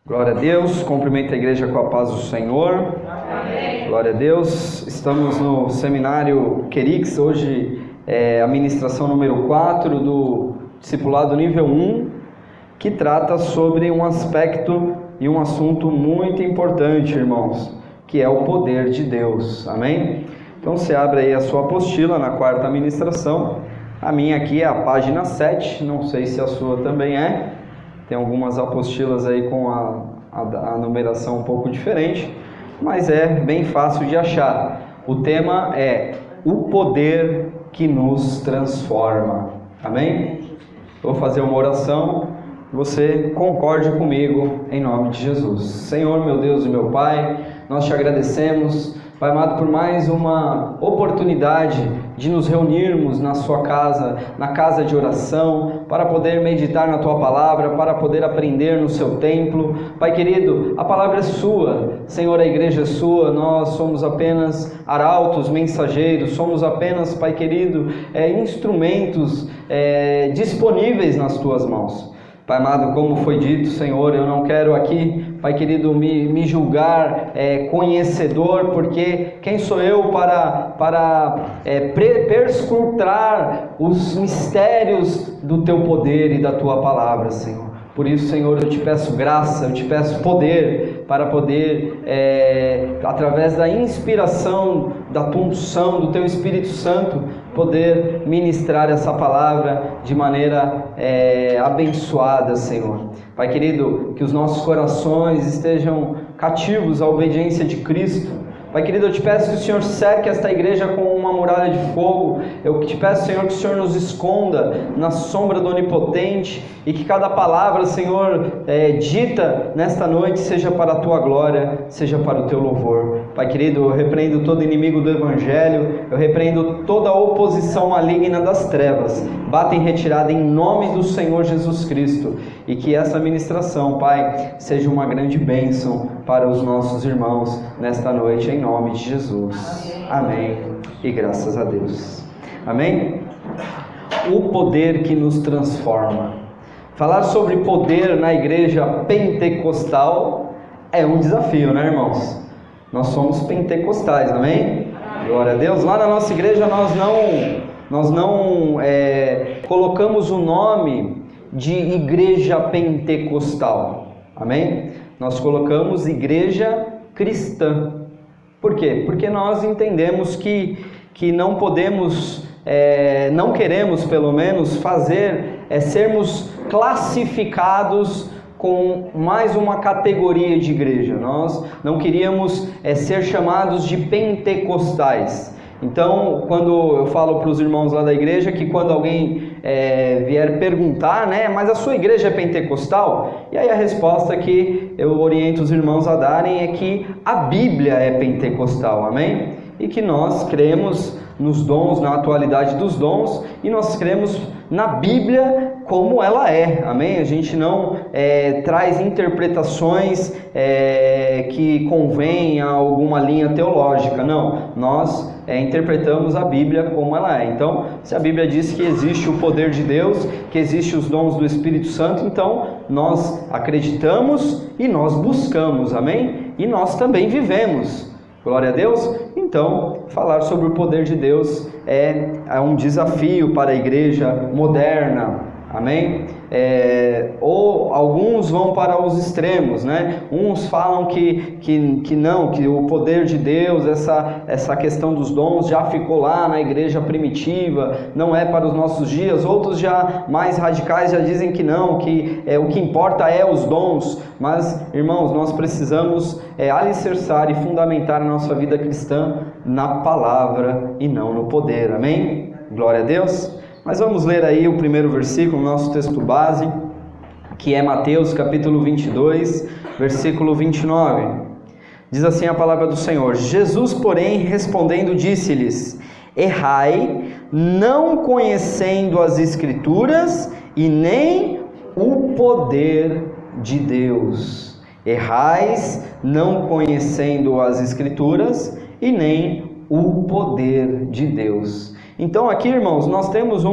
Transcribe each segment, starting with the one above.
Glória a Deus, cumprimento a igreja com a paz do Senhor. Amém. Glória a Deus, estamos no seminário Querix, hoje é a ministração número 4 do discipulado nível 1, que trata sobre um aspecto e um assunto muito importante, irmãos, que é o poder de Deus, amém? Então você abre aí a sua apostila na quarta ministração, a minha aqui é a página 7, não sei se a sua também é. Tem algumas apostilas aí com a numeração um pouco diferente, mas é bem fácil de achar. O tema é o poder que nos transforma. Amém? Vou fazer uma oração, você concorde comigo em nome de Jesus. Senhor, meu Deus e meu Pai, nós te agradecemos, Pai amado, por mais uma oportunidade de nos reunirmos na sua casa, na casa de oração, para poder meditar na tua palavra, para poder aprender no seu templo. Pai querido, a palavra é sua, Senhor, a igreja é sua, nós somos apenas arautos, mensageiros, somos apenas, Pai querido, instrumentos disponíveis nas tuas mãos. Pai amado, como foi dito, Senhor, eu não quero aqui, Pai querido, me julgar conhecedor, porque quem sou eu para perscrutar os mistérios do Teu poder e da Tua palavra, Senhor. Por isso, Senhor, eu te peço graça, eu te peço poder para poder, através da inspiração, da tua unção, do Teu Espírito Santo, poder ministrar essa palavra de maneira abençoada, Senhor. Pai querido, que os nossos corações estejam cativos à obediência de Cristo. Pai querido, eu te peço que o Senhor cerque esta igreja com uma muralha de fogo. Eu te peço, Senhor, que o Senhor nos esconda na sombra do Onipotente e que cada palavra, Senhor, dita nesta noite seja para a Tua glória, seja para o Teu louvor. Pai querido, eu repreendo todo inimigo do Evangelho, eu repreendo toda a oposição maligna das trevas. Bata em retirada em nome do Senhor Jesus Cristo e que essa ministração, Pai, seja uma grande bênção para os nossos irmãos nesta noite, em nome de Jesus. Amém. E graças a Deus. Amém? O poder que nos transforma. Falar sobre poder na igreja pentecostal é um desafio, né, irmãos? Nós somos pentecostais, amém? Glória a Deus. Lá na nossa igreja nós não colocamos o nome de igreja pentecostal, amém? Nós colocamos igreja cristã. Por quê? Porque nós entendemos que não podemos, não queremos pelo menos sermos classificados com mais uma categoria de igreja. Nós não queríamos ser chamados de pentecostais. Então, quando eu falo para os irmãos lá da igreja, que quando alguém vier perguntar, né, mas a sua igreja é pentecostal? E aí a resposta que eu oriento os irmãos a darem é que a Bíblia é pentecostal, amém? E que nós cremos nos dons, na atualidade dos dons, e nós cremos na Bíblia como ela é, amém? A gente não traz interpretações que convêm a alguma linha teológica, não. Nós interpretamos a Bíblia como ela é. Então, se a Bíblia diz que existe o poder de Deus, que existe os dons do Espírito Santo, então nós acreditamos e nós buscamos, amém? E nós também vivemos. Glória a Deus. Então, falar sobre o poder de Deus é um desafio para a igreja moderna, amém? Ou alguns vão para os extremos, né? Uns falam que não, que o poder de Deus, essa questão dos dons já ficou lá na igreja primitiva, não é para os nossos dias. Outros já mais radicais já dizem que não, que o que importa é os dons. Mas, irmãos, nós precisamos alicerçar e fundamentar a nossa vida cristã na palavra e não no poder, amém? Glória a Deus. Mas vamos ler aí o primeiro versículo, nosso texto base, que é Mateus capítulo 22, versículo 29. Diz assim a palavra do Senhor: Jesus, porém, respondendo, disse-lhes: errai, não conhecendo as Escrituras e nem o poder de Deus. Errais, não conhecendo as Escrituras e nem o poder de Deus. Então aqui, irmãos, nós temos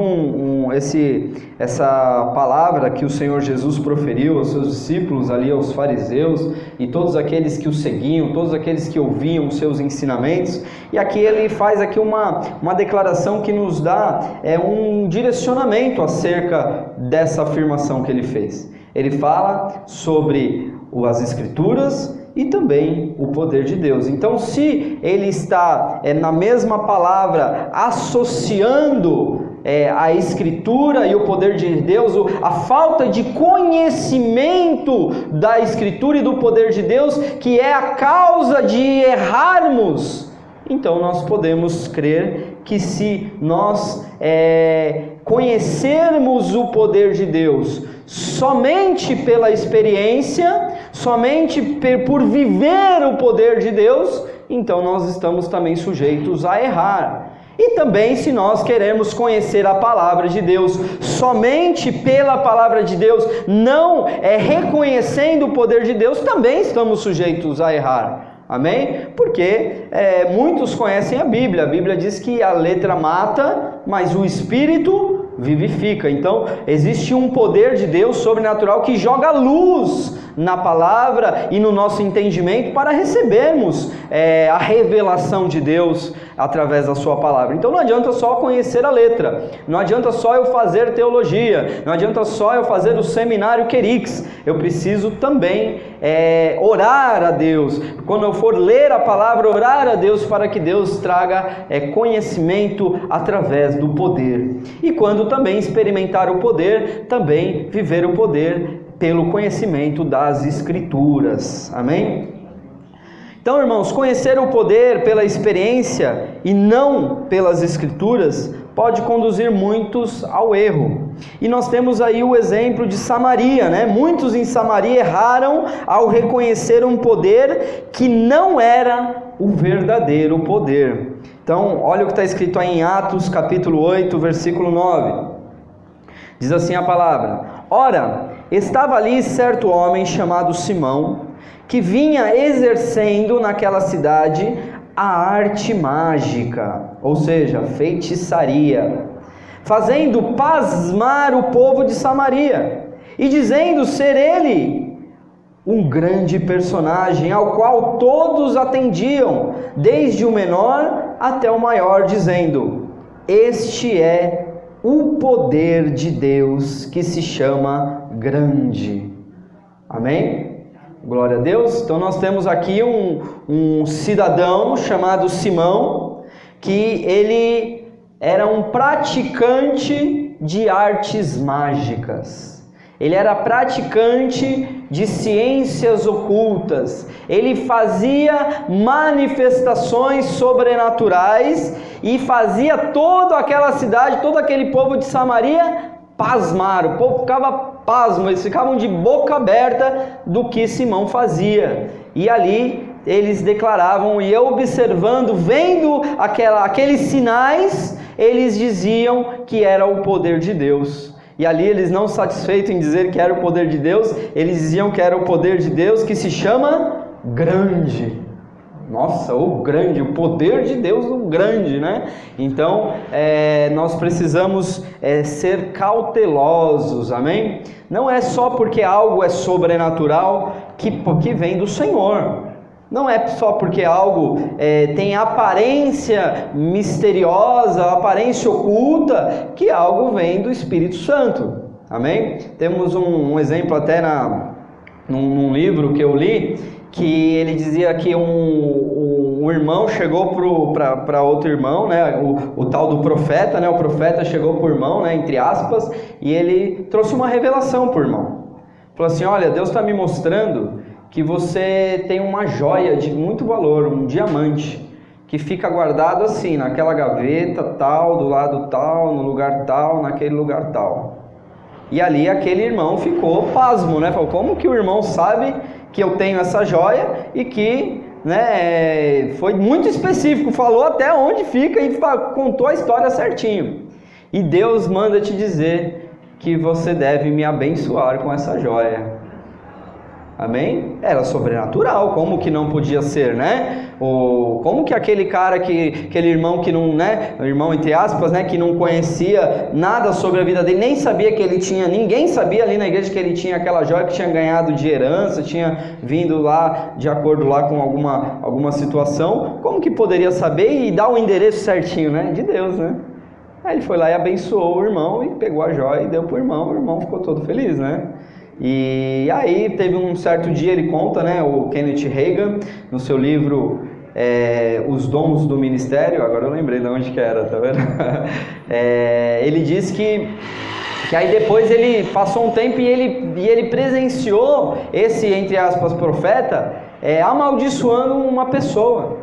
essa palavra que o Senhor Jesus proferiu aos seus discípulos, ali aos fariseus e todos aqueles que o seguiam, todos aqueles que ouviam os seus ensinamentos. E aqui ele faz aqui uma declaração que nos dá um direcionamento acerca dessa afirmação que ele fez. Ele fala sobre as Escrituras e também o poder de Deus. Então, se ele está na mesma palavra associando a Escritura e o poder de Deus, a falta de conhecimento da Escritura e do poder de Deus, que é a causa de errarmos, então nós podemos crer que se nós conhecermos o poder de Deus somente pela experiência, somente por viver o poder de Deus, então nós estamos também sujeitos a errar. E também, se nós queremos conhecer a palavra de Deus somente pela palavra de Deus, não reconhecendo o poder de Deus, também estamos sujeitos a errar. Amém? Porque muitos conhecem a Bíblia diz que a letra mata, mas o Espírito vivifica. Então, existe um poder de Deus sobrenatural que joga luz na palavra e no nosso entendimento para recebermos a revelação de Deus através da sua palavra. Então não adianta só conhecer a letra, não adianta só eu fazer teologia, não adianta só eu fazer o seminário Querix, eu preciso também orar a Deus. Quando eu for ler a palavra, orar a Deus para que Deus traga conhecimento através do poder. E quando também experimentar o poder, também viver o poder pelo conhecimento das Escrituras. Amém? Então, irmãos, conhecer o poder pela experiência e não pelas Escrituras pode conduzir muitos ao erro. E nós temos aí o exemplo de Samaria, né? Muitos em Samaria erraram ao reconhecer um poder que não era o verdadeiro poder. Então, olha o que está escrito aí em Atos capítulo 8, versículo 9. Diz assim a palavra: Ora, estava ali certo homem chamado Simão, que vinha exercendo naquela cidade a arte mágica, ou seja, feitiçaria, fazendo pasmar o povo de Samaria, e dizendo ser ele um grande personagem, ao qual todos atendiam, desde o menor até o maior, dizendo: este é o poder de Deus que se chama grande. Amém? Glória a Deus. Então nós temos aqui um cidadão chamado Simão, que ele era um praticante de artes mágicas. Ele era praticante de ciências ocultas. Ele fazia manifestações sobrenaturais e fazia toda aquela cidade, todo aquele povo de Samaria pasmar. O povo ficava pasmo, eles ficavam de boca aberta do que Simão fazia. E ali eles declaravam, e observando, vendo aqueles sinais, eles diziam que era o poder de Deus. E ali eles, não satisfeitos em dizer que era o poder de Deus, eles diziam que era o poder de Deus que se chama grande. Nossa, o grande, o poder de Deus, o grande, né? Então, nós precisamos ser cautelosos, amém? Não é só porque algo é sobrenatural que vem do Senhor. Não é só porque algo tem aparência misteriosa, aparência oculta, que algo vem do Espírito Santo. Amém? Temos um exemplo até num livro que eu li, que ele dizia que um irmão chegou para outro irmão, né? O tal do profeta, né? O profeta chegou para o irmão, né? Entre aspas, e ele trouxe uma revelação para o irmão. Falou assim: olha, Deus está me mostrando que você tem uma joia de muito valor, um diamante, que fica guardado assim, naquela gaveta tal, do lado tal, no lugar tal, naquele lugar tal. E ali aquele irmão ficou pasmo, né? Falou: como que o irmão sabe que eu tenho essa joia? E que, né, foi muito específico, falou até onde fica e contou a história certinho. E Deus manda te dizer que você deve me abençoar com essa joia. Amém? Era sobrenatural, como que não podia ser, né? Como que aquele cara, aquele irmão que não, né? Irmão entre aspas, né? Que não conhecia nada sobre a vida dele, nem sabia que ele tinha, ninguém sabia ali na igreja que ele tinha aquela joia que tinha ganhado de herança, tinha vindo lá de acordo lá com alguma situação. Como que poderia saber e dar o endereço certinho, né? De Deus, né? Aí ele foi lá e abençoou o irmão e pegou a joia e deu pro irmão, o irmão ficou todo feliz, né? E aí teve um certo dia, ele conta, né, o Kenneth Hagin, no seu livro Os Dons do Ministério, agora eu lembrei de onde que era, tá vendo? Ele diz que aí depois ele passou um tempo e ele presenciou esse, entre aspas, profeta, amaldiçoando uma pessoa.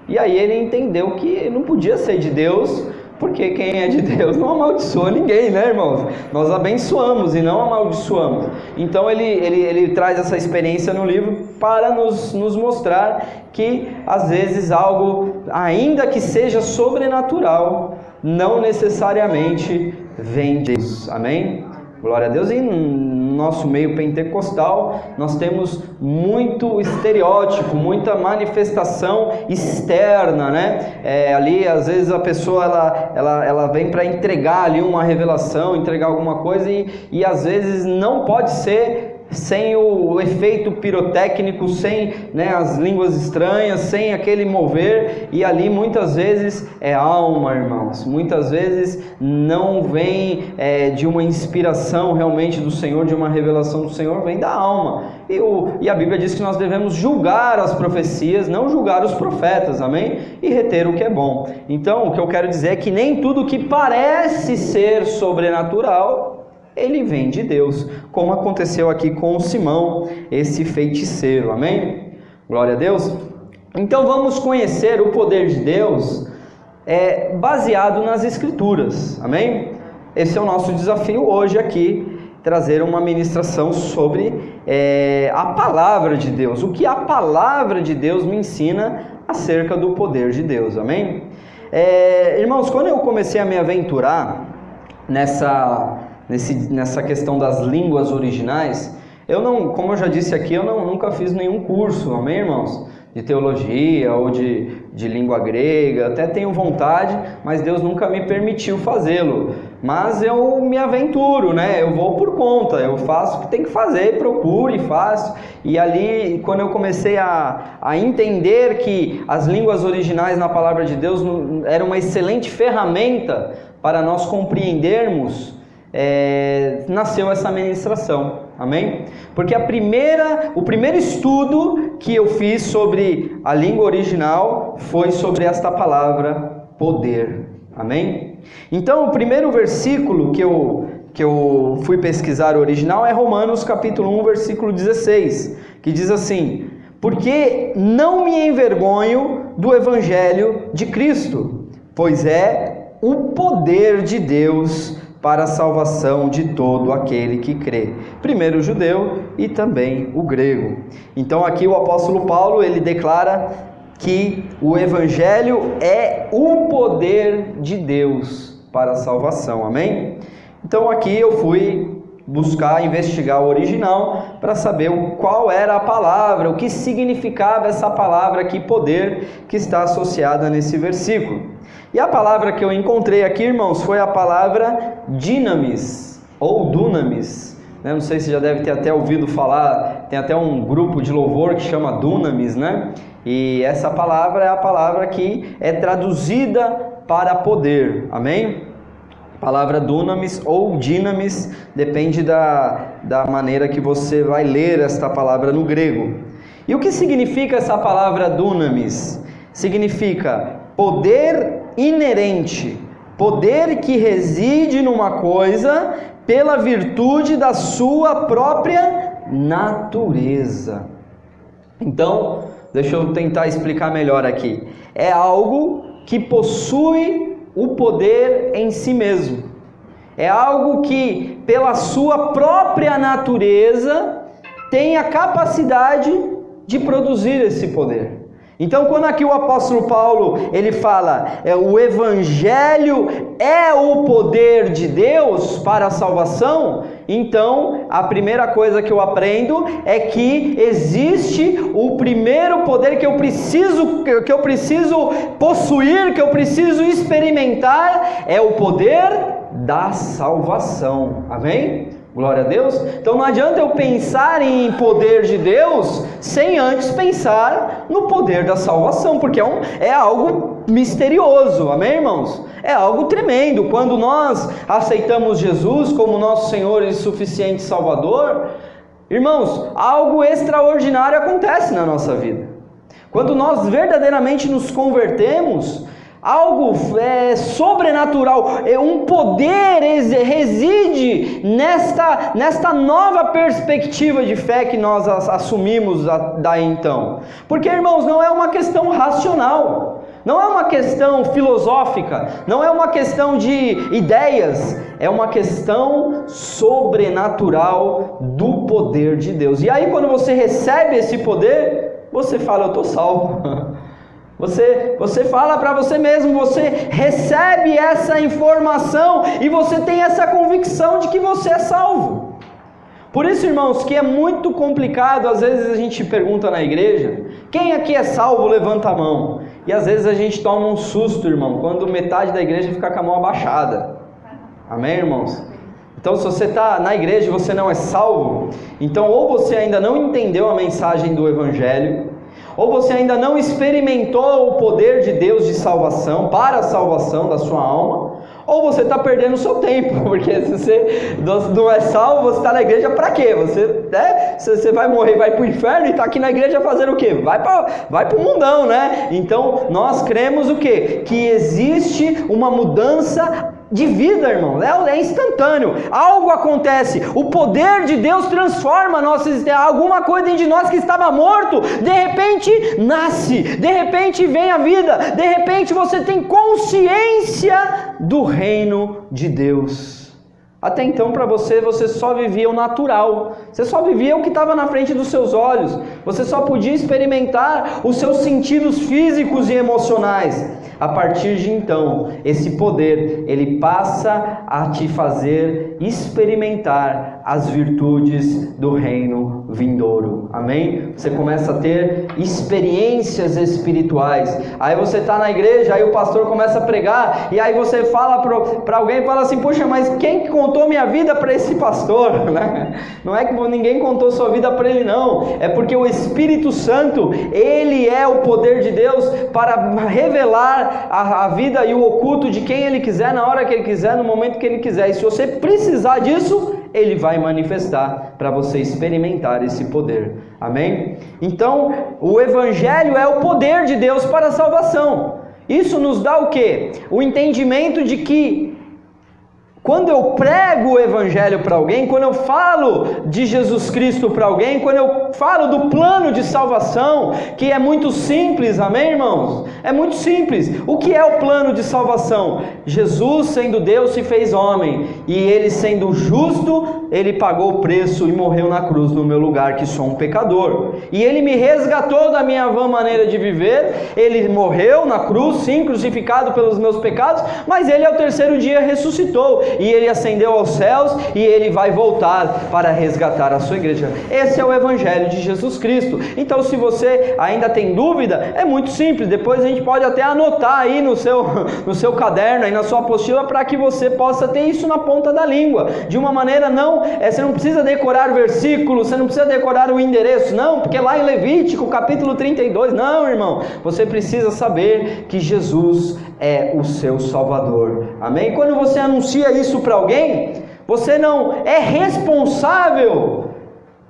E aí ele entendeu que não podia ser de Deus, porque quem é de Deus não amaldiçoa ninguém, né, irmãos? Nós abençoamos e não amaldiçoamos. Então ele traz essa experiência no livro para nos mostrar que às vezes algo, ainda que seja sobrenatural, não necessariamente vem de Deus. Amém? Glória a Deus. E no nosso meio pentecostal nós temos muito estereótipo, muita manifestação externa, né? Ali às vezes a pessoa ela vem para entregar ali uma revelação, entregar alguma coisa e às vezes não pode ser sem o efeito pirotécnico, sem, né, as línguas estranhas, sem aquele mover, e ali muitas vezes é alma, irmãos, muitas vezes não vem de uma inspiração realmente do Senhor, de uma revelação do Senhor, vem da alma, e a Bíblia diz que nós devemos julgar as profecias, não julgar os profetas, amém? E reter o que é bom. Então o que eu quero dizer é que nem tudo que parece ser sobrenatural ele vem de Deus, como aconteceu aqui com Simão, esse feiticeiro, amém? Glória a Deus. Então vamos conhecer o poder de Deus baseado nas Escrituras, amém? Esse é o nosso desafio hoje aqui, trazer uma ministração sobre a Palavra de Deus, o que a Palavra de Deus me ensina acerca do poder de Deus, amém? Irmãos, quando eu comecei a me aventurar nessa questão das línguas originais, como eu já disse aqui, eu nunca fiz nenhum curso, amém, irmãos? De teologia ou de língua grega, até tenho vontade, mas Deus nunca me permitiu fazê-lo. Mas eu me aventuro, né? Eu vou por conta, eu faço o que tem que fazer, procuro e faço. E ali, quando eu comecei a entender que as línguas originais na Palavra de Deus eram uma excelente ferramenta para nós compreendermos, nasceu essa ministração, amém? Porque o primeiro estudo que eu fiz sobre a língua original foi sobre esta palavra poder, amém? Então o primeiro versículo que eu fui pesquisar o original é Romanos capítulo 1, versículo 16, que diz assim: porque não me envergonho do evangelho de Cristo, pois é o poder de Deus para a salvação de todo aquele que crê, primeiro o judeu e também o grego. Então aqui o apóstolo Paulo, ele declara que o evangelho é o poder de Deus para a salvação, amém? Então aqui eu fui buscar, investigar o original para saber qual era a palavra, o que significava essa palavra aqui, poder, que está associada nesse versículo. E a palavra que eu encontrei aqui, irmãos, foi a palavra dinamis, ou dunamis. Não sei se já deve ter até ouvido falar, tem até um grupo de louvor que chama dunamis, né? E essa palavra é a palavra que é traduzida para poder, amém? A palavra dunamis ou dinamis, depende da maneira que você vai ler esta palavra no grego. E o que significa essa palavra dunamis? Significa poder inerente, poder que reside numa coisa pela virtude da sua própria natureza. Então, deixa eu tentar explicar melhor aqui. É algo que possui o poder em si mesmo. É algo que, pela sua própria natureza, tem a capacidade de produzir esse poder. Então, quando aqui o apóstolo Paulo, ele fala, o evangelho é o poder de Deus para a salvação, então, a primeira coisa que eu aprendo é que existe o primeiro poder que eu preciso possuir, que eu preciso experimentar, é o poder da salvação. Amém? Glória a Deus. Então não adianta eu pensar em poder de Deus sem antes pensar no poder da salvação, porque é algo misterioso, amém, irmãos? É algo tremendo. Quando nós aceitamos Jesus como nosso Senhor e suficiente Salvador, irmãos, algo extraordinário acontece na nossa vida. Quando nós verdadeiramente nos convertemos, algo sobrenatural, um poder reside nesta nova perspectiva de fé que nós assumimos daí então. Porque, irmãos, não é uma questão racional, não é uma questão filosófica, não é uma questão de ideias, é uma questão sobrenatural do poder de Deus. E aí quando você recebe esse poder, você fala, eu estou salvo. Você fala para você mesmo, você recebe essa informação e você tem essa convicção de que você é salvo. Por isso, irmãos, que é muito complicado, às vezes a gente pergunta na igreja, quem aqui é salvo, levanta a mão. E às vezes a gente toma um susto, irmão, quando metade da igreja fica com a mão abaixada. Amém, irmãos? Então, se você está na igreja e você não é salvo, então ou você ainda não entendeu a mensagem do Evangelho, ou você ainda não experimentou o poder de Deus de salvação, para a salvação da sua alma, ou você está perdendo o seu tempo, porque se você não é salvo, você está na igreja para quê? Você vai morrer, vai para o inferno e está aqui na igreja fazer o quê? Vai para o mundão, né? Então, nós cremos o quê? Que existe uma mudança de vida, irmão, é instantâneo, algo acontece, o poder de Deus transforma a nossa existência, alguma coisa dentro de nós que estava morto, de repente nasce, de repente vem a vida, de repente você tem consciência do reino de Deus. Até então para você só vivia o natural, você só vivia o que estava na frente dos seus olhos, você só podia experimentar os seus sentidos físicos e emocionais. A partir de então, esse poder, ele passa a te fazer experimentar as virtudes do reino vindouro, amém? Você começa a ter experiências espirituais, aí você está na igreja, aí o pastor começa a pregar, e aí você fala para alguém, fala assim, poxa, mas quem contou minha vida para esse pastor? Né? Não é que ninguém contou sua vida para ele, não, é porque o Espírito Santo, ele é o poder de Deus para revelar a vida e o oculto de quem ele quiser, na hora que ele quiser, no momento que ele quiser. E se você precisar disso, ele vai manifestar para você experimentar esse poder. Amém? Então, o Evangelho é o poder de Deus para a salvação. Isso nos dá o quê? O entendimento de que quando eu prego o Evangelho para alguém, quando eu falo de Jesus Cristo para alguém, quando eu falo do plano de salvação, que é muito simples, amém, irmãos? É muito simples. O que é o plano de salvação? Jesus, sendo Deus, se fez homem, e ele sendo justo, ele pagou o preço e morreu na cruz no meu lugar, que sou um pecador. E ele me resgatou da minha vã maneira de viver, ele morreu na cruz, sim, crucificado pelos meus pecados, mas ele ao terceiro dia ressuscitou, e ele ascendeu aos céus, e ele vai voltar para resgatar a sua igreja. Esse é o Evangelho de Jesus Cristo. Então, se você ainda tem dúvida, é muito simples, depois a gente pode até anotar aí no seu caderno, aí na sua apostila, para que você possa ter isso na ponta da língua, de uma maneira você não precisa decorar o versículo, você não precisa decorar o endereço, não, porque lá em Levítico, capítulo 32, não, irmão, você precisa saber que Jesus é o seu Salvador, amém? Quando você anuncia isso para alguém, você não é responsável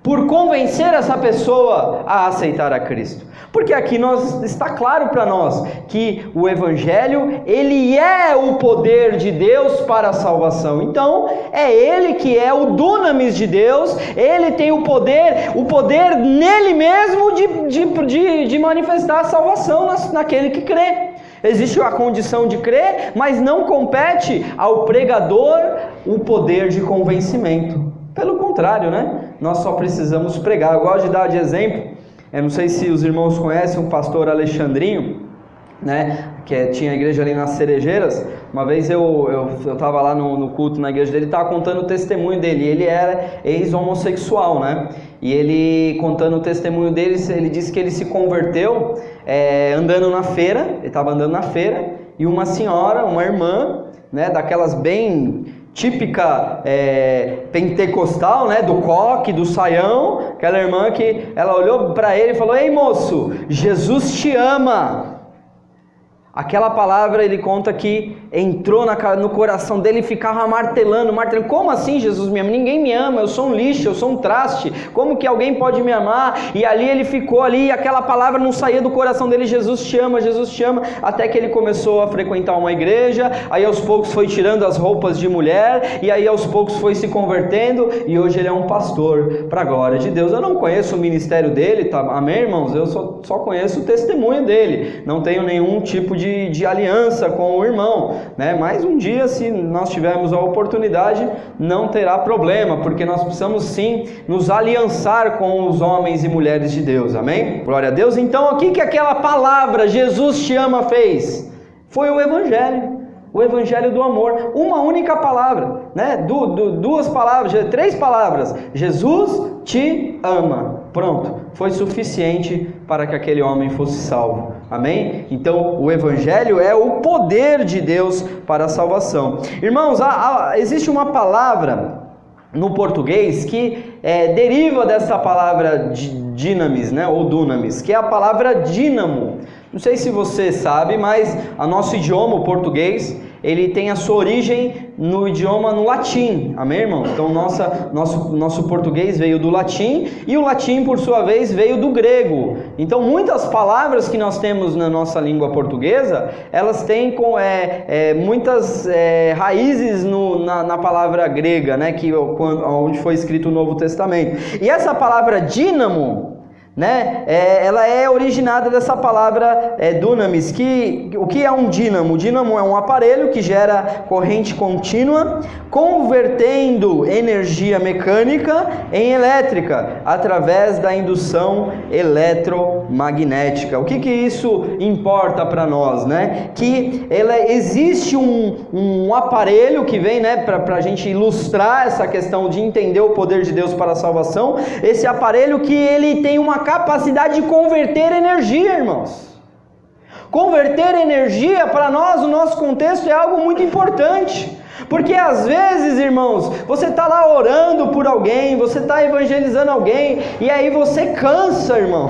por convencer essa pessoa a aceitar a Cristo, porque aqui está claro para nós que o Evangelho, ele é o poder de Deus para a salvação. Então é ele que é o dunamis de Deus, ele tem o poder nele mesmo de manifestar a salvação naquele que crê. Existe a condição de crer, mas não compete ao pregador o poder de convencimento. Pelo contrário, né? Nós só precisamos pregar. Eu gosto de dar de exemplo Eu não sei se os irmãos conhecem o pastor Alexandrinho, né, que tinha a igreja ali nas Cerejeiras. Uma vez eu estava lá no culto na igreja dele, estava contando o testemunho dele. Ele era ex-homossexual, né? E ele, contando o testemunho dele, ele disse que ele se converteu andando na feira. Ele estava andando na feira e uma senhora, uma irmã, né, daquelas bem típica pentecostal, né, do coque, do saião, aquela irmã que ela olhou para ele e falou: ei moço, Jesus te ama. Aquela palavra, ele conta que entrou no coração dele e ficava martelando. Como assim Jesus me ama? Ninguém me ama, eu sou um lixo, eu sou um traste, como que alguém pode me amar? E ali ele ficou ali, e aquela palavra não saía do coração dele: Jesus te ama, até que ele começou a frequentar uma igreja. Aí aos poucos foi tirando as roupas de mulher, e aí aos poucos foi se convertendo, e hoje ele é um pastor, para a glória de Deus. Eu não conheço o ministério dele, tá? Amém, irmãos? Eu só conheço o testemunho dele, não tenho nenhum tipo de aliança com o irmão, né? Mas um dia, se nós tivermos a oportunidade, não terá problema, porque nós precisamos sim nos aliançar com os homens e mulheres de Deus, amém? Glória a Deus. Então o que aquela palavra Jesus te ama fez? Foi o evangelho do amor, uma única palavra, né? Duas palavras, 3 palavras: Jesus te ama. Pronto, foi suficiente para que aquele homem fosse salvo, amém? Então o evangelho é o poder de Deus para a salvação. Irmãos, existe uma palavra no português que deriva dessa palavra dinamis, né, ou dunamis, que é a palavra dínamo. Não sei se você sabe, mas o nosso idioma, o português, ele tem a sua origem no latim, amém, irmão? Então nosso português veio do latim, e o latim, por sua vez, veio do grego. Então muitas palavras que nós temos na nossa língua portuguesa, elas têm muitas raízes na palavra grega, né, onde foi escrito o Novo Testamento. E essa palavra dínamo, né, ela é originada dessa palavra dunamis. O que é um dínamo? O dínamo é um aparelho que gera corrente contínua, convertendo energia mecânica em elétrica através da indução eletromagnética. O que isso importa para nós, né? Que existe um aparelho que vem, né, para a gente ilustrar essa questão de entender o poder de Deus para a salvação. Esse aparelho que ele tem uma capacidade de converter energia, irmãos. Converter energia para nós, no nosso contexto, é algo muito importante. Porque às vezes, irmãos, você está lá orando por alguém, você está evangelizando alguém, e aí você cansa, irmão.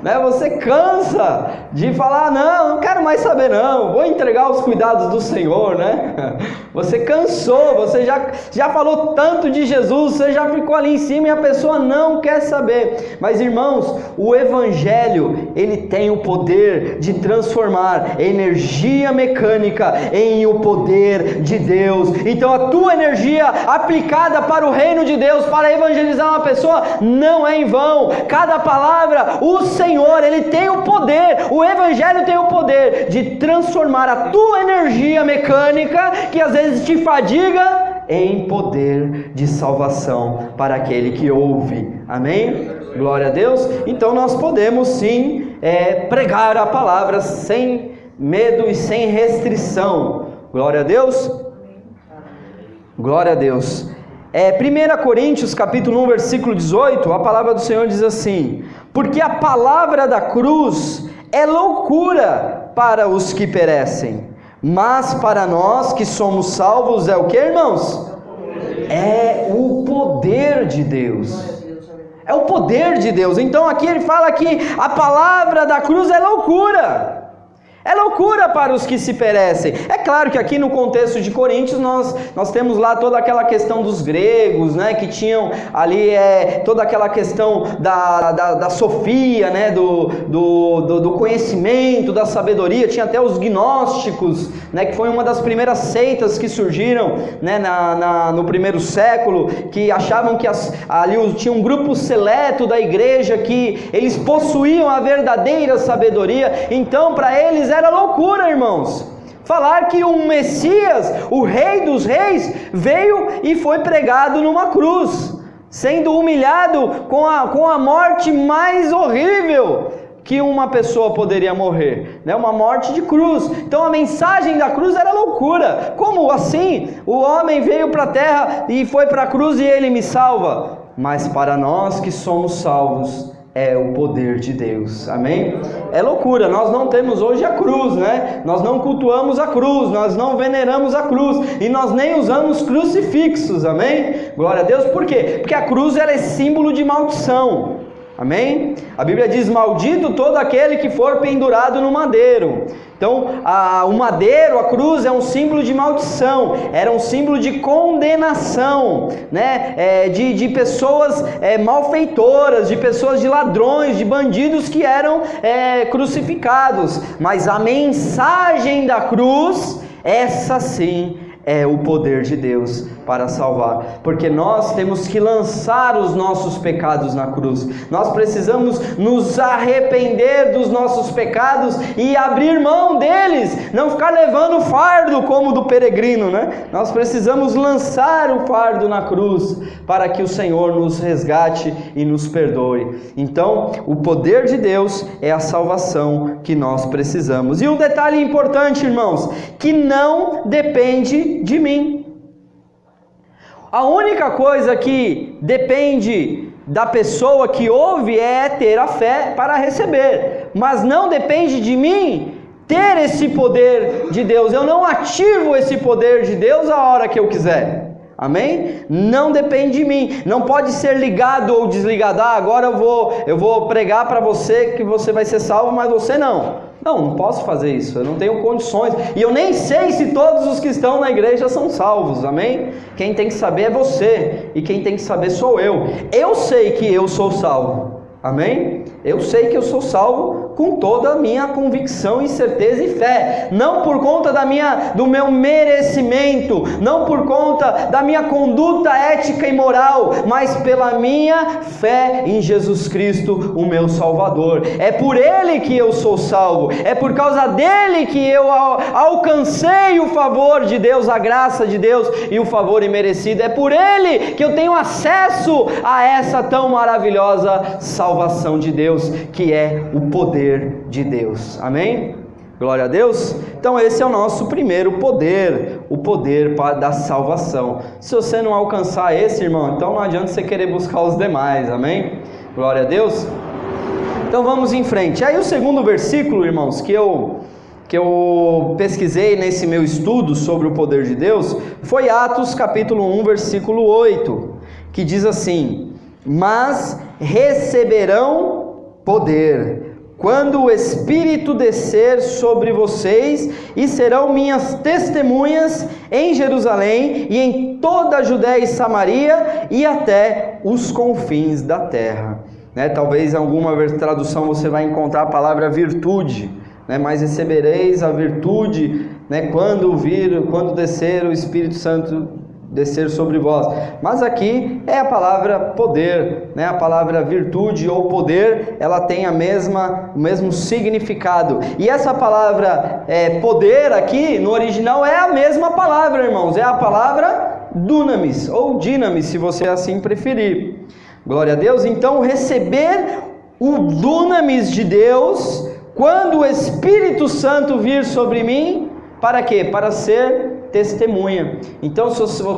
Né? Você cansa de falar: não quero mais saber não, vou entregar os cuidados do Senhor, né? Você cansou, você já falou tanto de Jesus, você já ficou ali em cima e a pessoa não quer saber. Mas, irmãos, o evangelho, ele tem o poder de transformar energia mecânica em o poder de Deus. Então a tua energia aplicada para o reino de Deus, para evangelizar uma pessoa, não é em vão. Cada palavra, o Senhor, ele tem o poder, o evangelho tem o poder de transformar a tua energia mecânica, que às vezes te fadiga, em poder de salvação para aquele que ouve, amém? Glória a Deus. Então nós podemos sim pregar a palavra sem medo e sem restrição. Glória a Deus. Glória a Deus. 1 Coríntios capítulo 1, versículo 18, a palavra do Senhor diz assim: porque a palavra da cruz é loucura para os que perecem, mas para nós que somos salvos é o que, irmãos? É o poder de Deus. É o poder de Deus. Então aqui ele fala que a palavra da cruz é loucura. É loucura para os que se perecem. É claro que aqui no contexto de Coríntios nós temos lá toda aquela questão dos gregos, né, que tinham ali toda aquela questão da sofia, né, do conhecimento, da sabedoria. Tinha até os gnósticos, né, que foi uma das primeiras seitas que surgiram, né, no primeiro século, que achavam que ali tinha um grupo seleto da igreja que eles possuíam a verdadeira sabedoria. Então para eles era loucura, irmãos, falar que um Messias, o Rei dos Reis, veio e foi pregado numa cruz. sendo humilhado com a morte mais horrível que uma pessoa poderia morrer, né? Uma morte de cruz. Então a mensagem da cruz era loucura. Como assim? O homem veio para a terra e foi para a cruz e ele me salva. Mas para nós que somos salvos, é o poder de Deus, amém? É loucura, nós não temos hoje a cruz, né? Nós não cultuamos a cruz, nós não veneramos a cruz, e nós nem usamos crucifixos, amém? Glória a Deus, por quê? Porque a cruz ela é símbolo de maldição, amém? A Bíblia diz, maldito todo aquele que for pendurado no madeiro. Então, o madeiro, a cruz, é um símbolo de maldição, era um símbolo de condenação, né? De pessoas malfeitoras, de pessoas de ladrões, de bandidos que eram crucificados. Mas a mensagem da cruz, essa sim, é o poder de Deus para salvar, porque nós temos que lançar os nossos pecados na cruz, nós precisamos nos arrepender dos nossos pecados e abrir mão deles, não ficar levando o fardo como do peregrino, né? Nós precisamos lançar o fardo na cruz, para que o Senhor nos resgate e nos perdoe. Então, o poder de Deus é a salvação que nós precisamos. E um detalhe importante, irmãos, que não depende de mim. A única coisa que depende da pessoa que ouve é ter a fé para receber, mas não depende de mim ter esse poder de Deus. Eu não ativo esse poder de Deus a hora que eu quiser, amém? Não depende de mim, não pode ser ligado ou desligado. Agora eu vou pregar para você que você vai ser salvo, mas você não. Não posso fazer isso, eu não tenho condições, e eu nem sei se todos os que estão na igreja são salvos, amém? Quem tem que saber é você, e quem tem que saber sou eu. Eu sei que eu sou salvo, amém? Eu sei que eu sou salvo com toda a minha convicção e certeza e fé, não por conta do meu merecimento, não por conta da minha conduta ética e moral, mas pela minha fé em Jesus Cristo, o meu Salvador. É por Ele que eu sou salvo, é por causa dele que eu alcancei o favor de Deus, a graça de Deus e o favor imerecido. É por Ele que eu tenho acesso a essa tão maravilhosa salvação de Deus, que é o poder de Deus, amém? Glória a Deus. Então esse é o nosso primeiro poder, o poder da salvação. Se você não alcançar esse, irmão, então não adianta você querer buscar os demais, amém? Glória a Deus. Então vamos em frente. Aí o segundo versículo, irmãos, que eu pesquisei nesse meu estudo sobre o poder de Deus, foi Atos capítulo 1, versículo 8, que diz assim: mas receberão poder quando o Espírito descer sobre vocês, e serão minhas testemunhas em Jerusalém e em toda a Judéia e Samaria e até os confins da terra. Talvez em alguma tradução você vai encontrar a palavra virtude, mas recebereis a virtude quando descer o Espírito Santo descer sobre vós. Mas aqui é a palavra poder, a palavra virtude ou poder, ela tem o mesmo significado. E essa palavra poder aqui no original é a mesma palavra, irmãos, é a palavra dunamis ou dinamis, se você assim preferir. Glória a Deus. Então receber o dunamis de Deus quando o Espírito Santo vir sobre mim, para quê? Para ser testemunha. Então,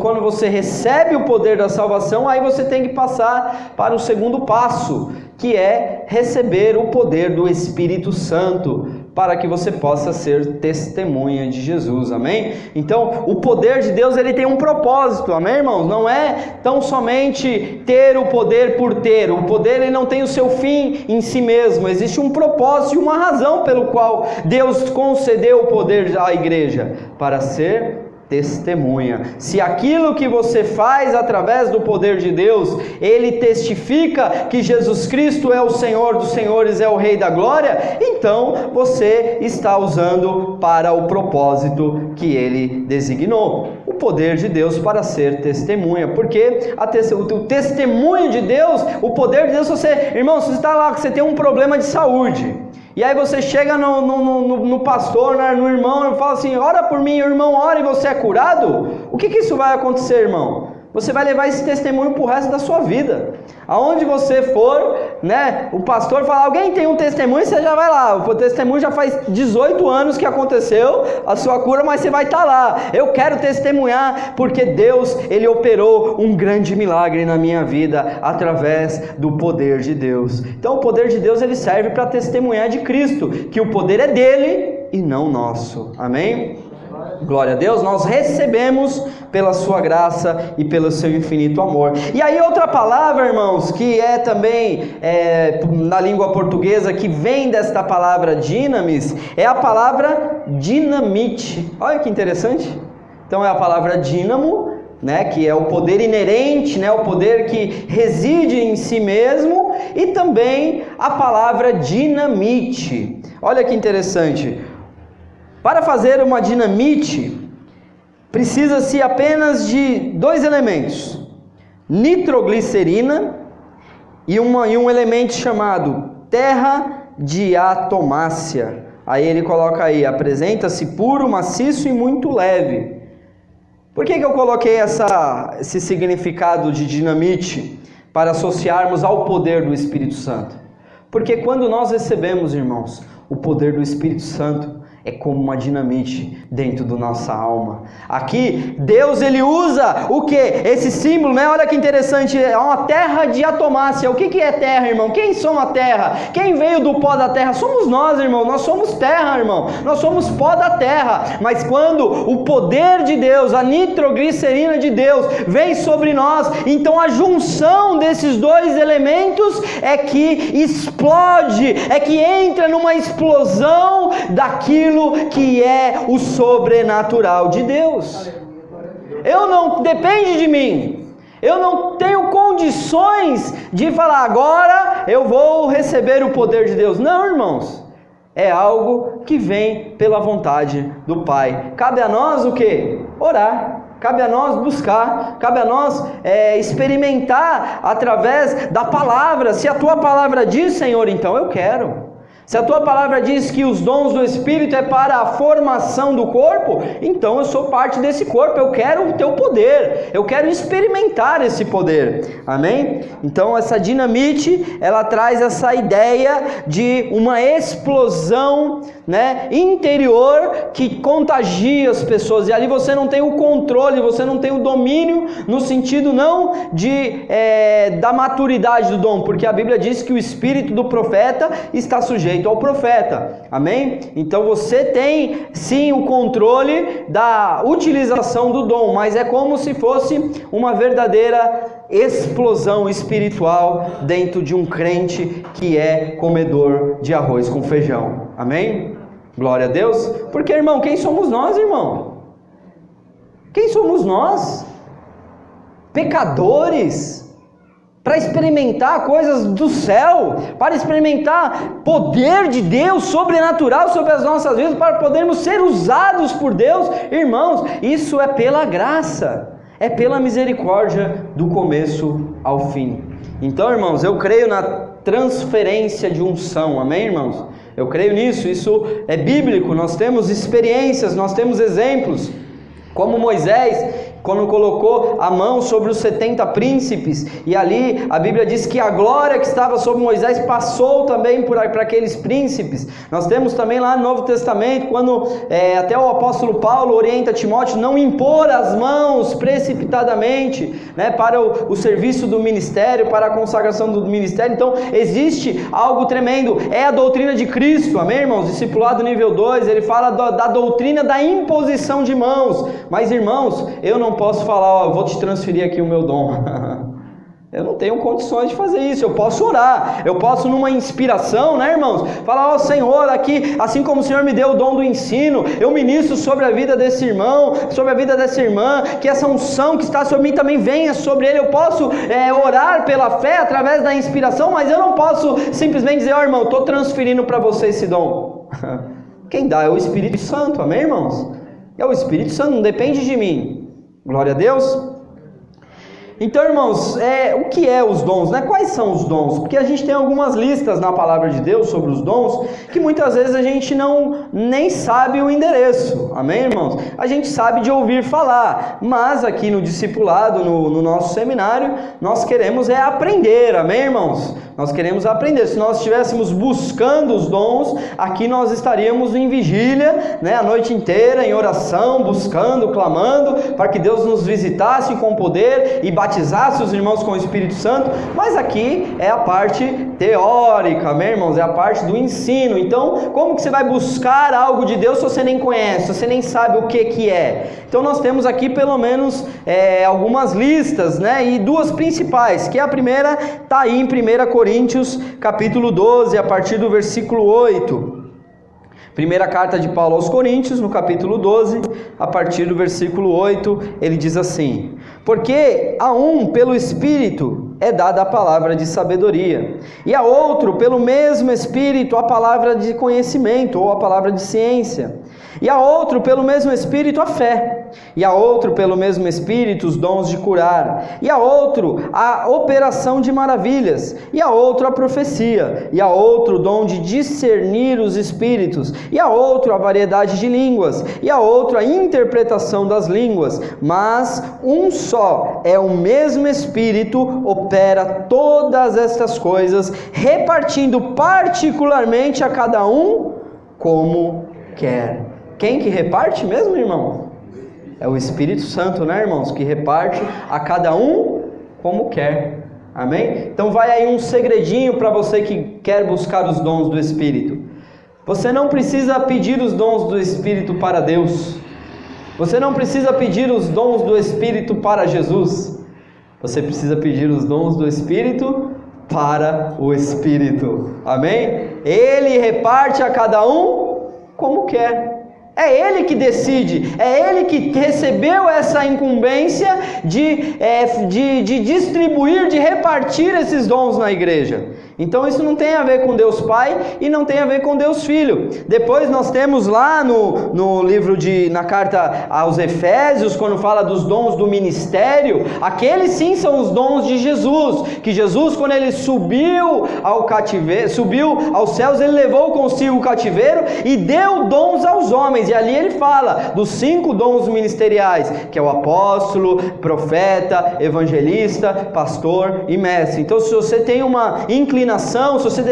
quando você recebe o poder da salvação, aí você tem que passar para o segundo passo, que é receber o poder do Espírito Santo, para que você possa ser testemunha de Jesus, amém? Então, o poder de Deus, ele tem um propósito, amém, irmãos? Não é tão somente ter o poder por ter. O poder, ele não tem o seu fim em si mesmo. Existe um propósito e uma razão pelo qual Deus concedeu o poder à igreja, para ser testemunha. Se aquilo que você faz através do poder de Deus, ele testifica que Jesus Cristo é o Senhor dos senhores, é o Rei da glória, então você está usando para o propósito que ele designou. O poder de Deus para ser testemunha, porque o testemunho de Deus, o poder de Deus, irmão, se você está lá, você tem um problema de saúde, e aí você chega no pastor, no irmão, e fala assim: ora por mim, o irmão ora e você é curado. O que isso vai acontecer, irmão? Você vai levar esse testemunho para o resto da sua vida. Aonde você for, né, o pastor fala, alguém tem um testemunho, você já vai lá. O testemunho já faz 18 anos que aconteceu a sua cura, mas você vai estar lá. Eu quero testemunhar porque Deus, Ele operou um grande milagre na minha vida através do poder de Deus. Então o poder de Deus, ele serve para testemunhar de Cristo, que o poder é dele e não nosso. Amém? Glória a Deus, nós recebemos pela sua graça e pelo seu infinito amor. E aí outra palavra, irmãos, que é também na língua portuguesa, que vem desta palavra dinamis, é a palavra dinamite. Olha que interessante. Então é a palavra dínamo, né, que é o poder inerente, né, o poder que reside em si mesmo, e também a palavra dinamite. Olha que interessante. Para fazer uma dinamite, precisa-se apenas de 2 elementos: nitroglicerina e um elemento chamado terra diatomácea. Aí ele coloca aí, apresenta-se puro, maciço e muito leve. Por que eu coloquei esse significado de dinamite? Para associarmos ao poder do Espírito Santo. Porque quando nós recebemos, irmãos, o poder do Espírito Santo, é como uma dinamite dentro da nossa alma. Aqui, Deus, ele usa o que? Esse símbolo, né? Olha que interessante, é uma terra diatomácea. O que é terra, irmão? Quem soma a terra? Quem veio do pó da terra? Somos nós, irmão. Nós somos terra, irmão. Nós somos pó da terra. Mas quando o poder de Deus, a nitroglicerina de Deus, vem sobre nós, então a junção desses 2 elementos é que explode, é que entra numa explosão daquilo que é o sobrenatural de Deus. Depende de mim. Eu não tenho condições de falar, agora eu vou receber o poder de Deus. Não, irmãos. É algo que vem pela vontade do Pai. Cabe a nós o quê? Orar. Cabe a nós buscar, cabe a nós experimentar através da palavra. Se a tua palavra diz, Senhor, então eu quero. Se a tua palavra diz que os dons do Espírito é para a formação do corpo, então eu sou parte desse corpo, eu quero o teu poder, eu quero experimentar esse poder, amém? Então essa dinamite, ela traz essa ideia de uma explosão, né, interior que contagia as pessoas, e ali você não tem o controle, você não tem o domínio, no sentido não da maturidade do dom, porque a Bíblia diz que o espírito do profeta está sujeito ao profeta, amém? Então você tem sim o controle da utilização do dom, mas é como se fosse uma verdadeira explosão espiritual dentro de um crente que é comedor de arroz com feijão, amém? Glória a Deus. Porque, irmão, quem somos nós, irmão? Quem somos nós? Pecadores, para experimentar coisas do céu, para experimentar poder de Deus sobrenatural sobre as nossas vidas, para podermos ser usados por Deus. Irmãos, isso é pela graça, é pela misericórdia do começo ao fim. Então, irmãos, eu creio na transferência de unção, amém, irmãos? Eu creio nisso, isso é bíblico, nós temos experiências, nós temos exemplos, como Moisés, quando colocou a mão sobre os 70 príncipes, e ali a Bíblia diz que a glória que estava sobre Moisés passou também para aqueles príncipes. Nós temos também lá no Novo Testamento, quando até o apóstolo Paulo orienta Timóteo não impor as mãos precipitadamente, né, para o serviço do ministério, para a consagração do ministério. Então existe algo tremendo, é a doutrina de Cristo, amém, irmãos? Discipulado nível 2, ele fala da doutrina da imposição de mãos. Mas, irmãos, eu não posso falar, eu vou te transferir aqui o meu dom. Eu não tenho condições de fazer isso. Eu posso orar, eu posso numa inspiração, né, irmãos, falar, Senhor, aqui, assim como o Senhor me deu o dom do ensino, eu ministro sobre a vida desse irmão, sobre a vida dessa irmã, que essa unção que está sobre mim também venha sobre ele. Eu posso orar pela fé através da inspiração, mas eu não posso simplesmente dizer, irmão, estou transferindo para você esse dom. Quem dá é o Espírito Santo, amém, irmãos? É o Espírito Santo, não depende de mim. Glória a Deus. Então, irmãos, o que é os dons, né? Quais são os dons? Porque a gente tem algumas listas na palavra de Deus sobre os dons, que muitas vezes a gente nem sabe o endereço, amém, irmãos? A gente sabe de ouvir falar, mas aqui no discipulado, no nosso seminário, nós queremos aprender, amém, irmãos? Nós queremos aprender. Se nós estivéssemos buscando os dons, aqui nós estaríamos em vigília, né, a noite inteira, em oração, buscando, clamando, para que Deus nos visitasse com poder e batizasse os irmãos com o Espírito Santo. Mas aqui é a parte teórica, amém, irmãos? É a parte do ensino. Então, como que você vai buscar algo de Deus se você nem conhece, se você nem sabe o que é? Então, nós temos aqui pelo menos algumas listas, né, e duas principais, que a primeira está aí em 1 Coríntios, capítulo 12, a partir do versículo 8. Primeira carta de Paulo aos Coríntios, no capítulo 12, a partir do versículo 8, ele diz assim: porque a um, pelo Espírito, é dada a palavra de sabedoria, e a outro, pelo mesmo Espírito, a palavra de conhecimento, ou a palavra de ciência, e a outro, pelo mesmo Espírito, a fé, e a outro, pelo mesmo Espírito, os dons de curar, e a outro, a operação de maravilhas, e a outro, a profecia, e a outro, o dom de discernir os espíritos, e a outro, a variedade de línguas, e a outro, a interpretação das línguas. Mas um só é o mesmo Espírito, opera todas estas coisas, repartindo particularmente a cada um como quer. Quem que reparte mesmo, irmão? É o Espírito Santo, né, irmãos? Que reparte a cada um como quer. Amém? Então vai aí um segredinho para você que quer buscar os dons do Espírito. Você não precisa pedir os dons do Espírito para Deus. Você não precisa pedir os dons do Espírito para Jesus. Você precisa pedir os dons do Espírito para o Espírito. Amém? Ele reparte a cada um como quer. É Ele que decide, é Ele que recebeu essa incumbência de distribuir, de repartir esses dons na igreja. Então isso não tem a ver com Deus Pai e não tem a ver com Deus Filho. Depois nós temos lá no livro na carta aos Efésios, quando fala dos dons do ministério, aqueles sim são os dons de Jesus, que Jesus, quando ele subiu ao cativeiro, subiu aos céus, ele levou consigo o cativeiro e deu dons aos homens. E ali ele fala dos 5 dons ministeriais, que é o apóstolo, profeta, evangelista, pastor e mestre. Então se você tem uma inclinação, se você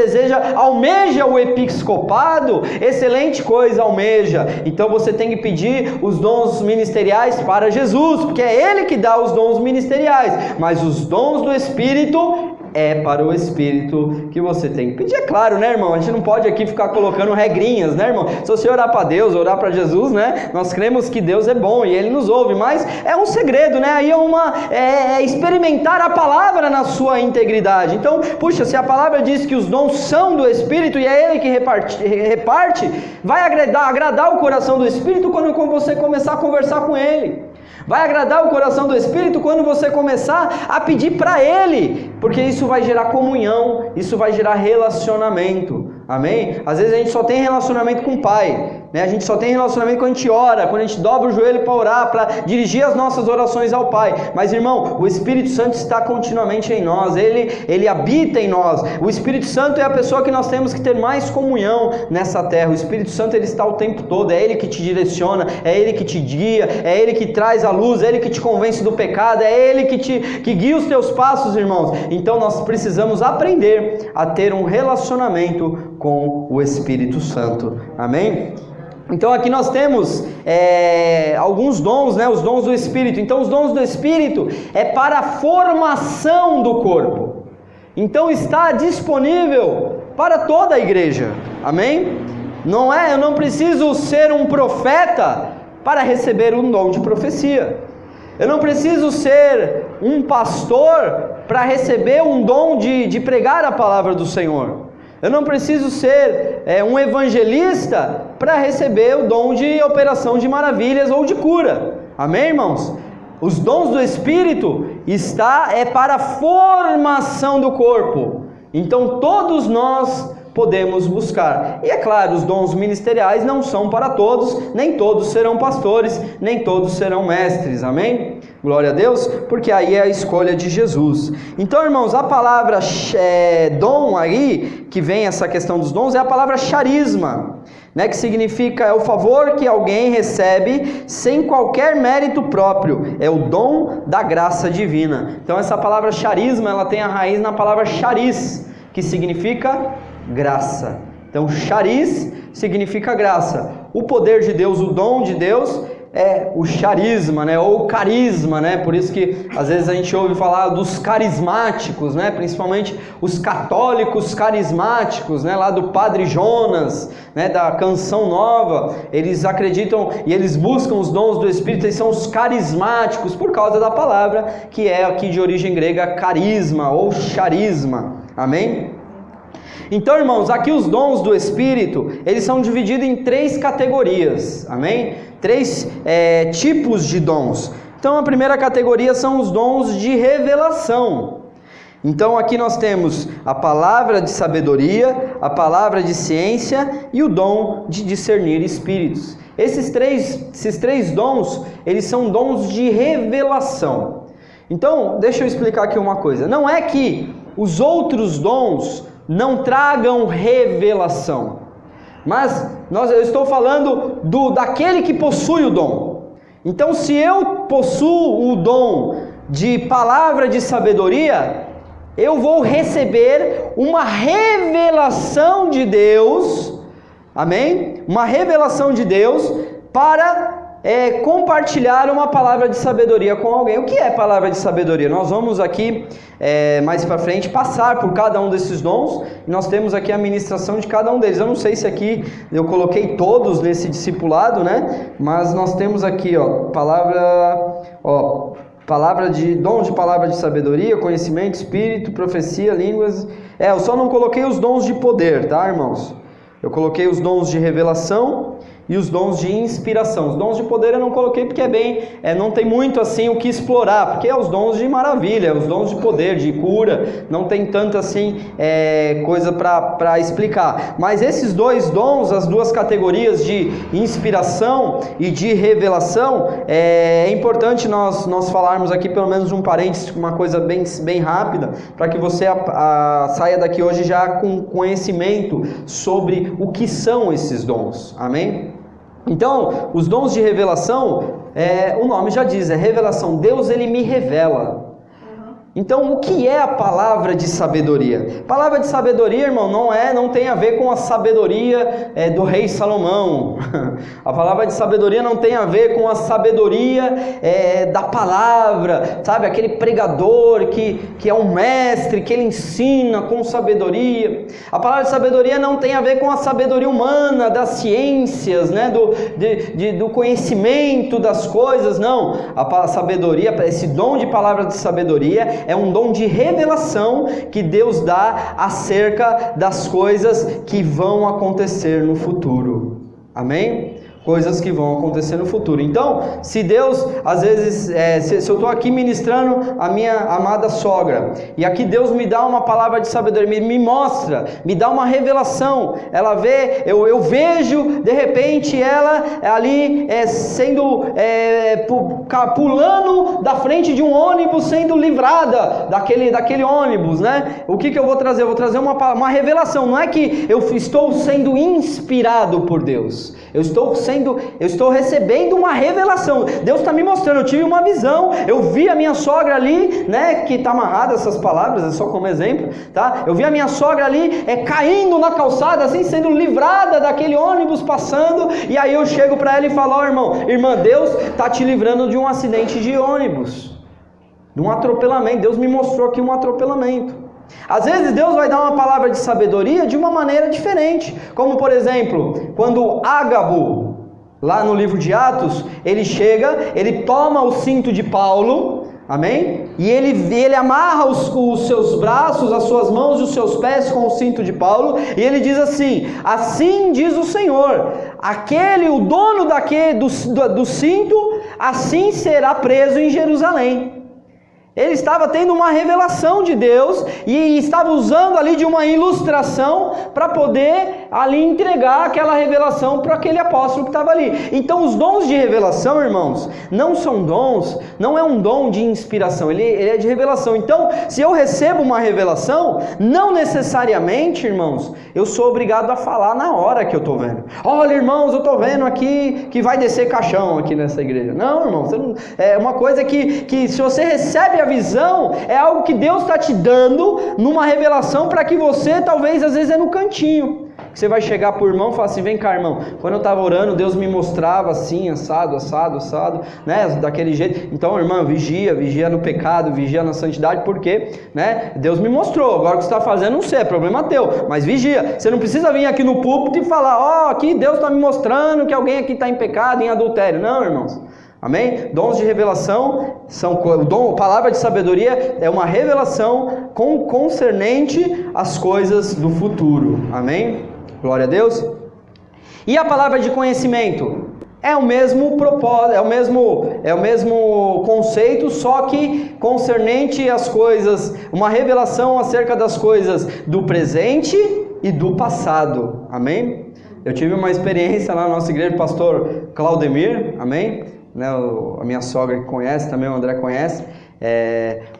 almeja o episcopado, excelente coisa, almeja. Então você tem que pedir os dons ministeriais para Jesus, porque é Ele que dá os dons ministeriais, mas os dons do Espírito é para o Espírito que você tem que pedir. É claro, né, irmão? A gente não pode aqui ficar colocando regrinhas, né, irmão? Se você orar para Deus, orar para Jesus, né? Nós cremos que Deus é bom e Ele nos ouve, mas é um segredo, né? Aí é experimentar a palavra na sua integridade. Então, puxa, se a palavra diz que os dons são do Espírito e é Ele que reparte, vai agradar o coração do Espírito quando você começar a conversar com Ele. Vai agradar o coração do Espírito quando você começar a pedir para Ele, porque isso vai gerar comunhão, isso vai gerar relacionamento, amém? Às vezes a gente só tem relacionamento com o Pai, né? A gente só tem relacionamento quando a gente ora, quando a gente dobra o joelho para orar, para dirigir as nossas orações ao Pai. Mas, irmão, o Espírito Santo está continuamente em nós, Ele habita em nós. O Espírito Santo é a pessoa que nós temos que ter mais comunhão nessa terra. O Espírito Santo, ele está o tempo todo, é Ele que te direciona, é Ele que te guia, é Ele que traz a luz, é Ele que te convence do pecado, é Ele que guia os teus passos, irmãos. Então nós precisamos aprender a ter um relacionamento com o Espírito Santo, amém? Então aqui nós temos alguns dons, né? Os dons do Espírito. Então os dons do Espírito é para a formação do corpo. Então está disponível para toda a igreja, amém? Eu não preciso ser um profeta para receber um dom de profecia. Eu não preciso ser um pastor para receber um dom de pregar a palavra do Senhor. Eu não preciso ser um evangelista para receber o dom de operação de maravilhas ou de cura. Amém, irmãos? Os dons do Espírito é para a formação do corpo. Então todos nós podemos buscar. E é claro, os dons ministeriais não são para todos, nem todos serão pastores, nem todos serão mestres, amém? Glória a Deus, porque aí é a escolha de Jesus. Então, irmãos, a palavra dom aí, que vem essa questão dos dons, é a palavra charisma, né, que significa é o favor que alguém recebe sem qualquer mérito próprio, é o dom da graça divina. Então essa palavra charisma, ela tem a raiz na palavra charis, que significa graça. Então charis significa graça. O poder de Deus, o dom de Deus é o charisma, né, ou carisma, né? Por isso que às vezes a gente ouve falar dos carismáticos, né? Principalmente os católicos carismáticos, né? Lá do Padre Jonas, né? Da Canção Nova, eles acreditam e eles buscam os dons do Espírito, eles são os carismáticos por causa da palavra que é aqui de origem grega carisma ou charisma. Amém? Então, irmãos, aqui os dons do Espírito, eles são divididos em 3 categorias, amém? 3 tipos de dons. Então, a primeira categoria são os dons de revelação. Então, aqui nós temos a palavra de sabedoria, a palavra de ciência e o dom de discernir espíritos. Esses três dons, eles são dons de revelação. Então, deixa eu explicar aqui uma coisa. Não é que os outros dons não tragam revelação, mas eu estou falando daquele que possui o dom. Então, se eu possuo o dom de palavra de sabedoria, eu vou receber uma revelação de Deus, amém? Uma revelação de Deus para compartilhar uma palavra de sabedoria com alguém. O que é palavra de sabedoria? Nós vamos aqui mais para frente passar por cada um desses dons, e nós temos aqui a ministração de cada um deles. Eu não sei se aqui eu coloquei todos nesse discipulado, né? Mas nós temos aqui, dom de palavra de sabedoria, conhecimento, espírito, profecia, línguas. Eu só não coloquei os dons de poder, tá, irmãos? Eu coloquei os dons de revelação e os dons de inspiração. Os dons de poder eu não coloquei porque não tem muito assim o que explorar, porque é os dons de maravilha, os dons de poder, de cura, não tem tanta assim coisa para explicar. Mas esses 2 dons, as 2 categorias de inspiração e de revelação, é importante nós falarmos aqui pelo menos um parênteses, uma coisa bem rápida, para que você saia daqui hoje já com conhecimento sobre o que são esses dons. Amém? Então, os dons de revelação, o nome já diz, é revelação. Deus, ele me revela. Então, o que é a palavra de sabedoria? Palavra de sabedoria, irmão, não tem a ver com a sabedoria do rei Salomão. A palavra de sabedoria não tem a ver com a sabedoria da palavra, sabe? Aquele pregador que é um mestre, que ele ensina com sabedoria. A palavra de sabedoria não tem a ver com a sabedoria humana, das ciências, né? Do conhecimento das coisas, não. A sabedoria, esse dom de palavra de sabedoria é um dom de revelação que Deus dá acerca das coisas que vão acontecer no futuro. Amém? Coisas que vão acontecer no futuro. Então, se Deus, às vezes, se eu estou aqui ministrando a minha amada sogra, e aqui Deus me dá uma palavra de sabedoria, me mostra, me dá uma revelação, ela vê, eu vejo, de repente, ela ali sendo, pulando da frente de um ônibus, sendo livrada daquele ônibus, né? O que eu vou trazer? Eu vou trazer uma revelação. Não é que eu estou sendo inspirado por Deus, eu estou recebendo uma revelação. Deus está me mostrando, eu tive uma visão, eu vi a minha sogra ali, né, que está amarrada, essas palavras, é só como exemplo, tá? Eu vi a minha sogra ali, caindo na calçada, assim, sendo livrada daquele ônibus passando, e aí eu chego para ela e falo, irmã, Deus está te livrando de um acidente de ônibus, de um atropelamento. Deus me mostrou aqui um atropelamento. Às vezes Deus vai dar uma palavra de sabedoria de uma maneira diferente, como por exemplo, quando Ágabo, lá no livro de Atos, ele chega, ele toma o cinto de Paulo, amém? E ele amarra os seus braços, as suas mãos e os seus pés com o cinto de Paulo, e ele diz assim diz o Senhor, o dono do cinto, assim será preso em Jerusalém. Ele estava tendo uma revelação de Deus e estava usando ali de uma ilustração para poder ali entregar aquela revelação para aquele apóstolo que estava ali. Então os dons de revelação, irmãos, não são dons, não é um dom de inspiração, ele é de revelação. Então, se eu recebo uma revelação, não necessariamente, irmãos, eu sou obrigado a falar na hora que eu estou vendo. Olha, irmãos, eu estou vendo aqui que vai descer caixão aqui nessa igreja. Não, irmão, é uma coisa que se você recebe a visão, é algo que Deus está te dando numa revelação para que você, talvez, às vezes é no cantinho. Você vai chegar para o irmão e falar assim, vem cá, irmão, quando eu estava orando, Deus me mostrava assim, assado, né, daquele jeito. Então, irmão, vigia no pecado, vigia na santidade, porque, né, Deus me mostrou. Agora o que você está fazendo, não sei, é problema teu, mas vigia. Você não precisa vir aqui no púlpito e falar, aqui Deus está me mostrando que alguém aqui está em pecado, em adultério. Não, irmãos. Amém? Dons de revelação são palavra de sabedoria é uma revelação concernente às coisas do futuro. Amém? Glória a Deus. E a palavra de conhecimento é o mesmo propósito, é o mesmo conceito, só que concernente às coisas, uma revelação acerca das coisas do presente e do passado. Amém? Eu tive uma experiência lá na nossa igreja, o pastor Claudemir, amém? Né, a minha sogra que conhece, também o André conhece,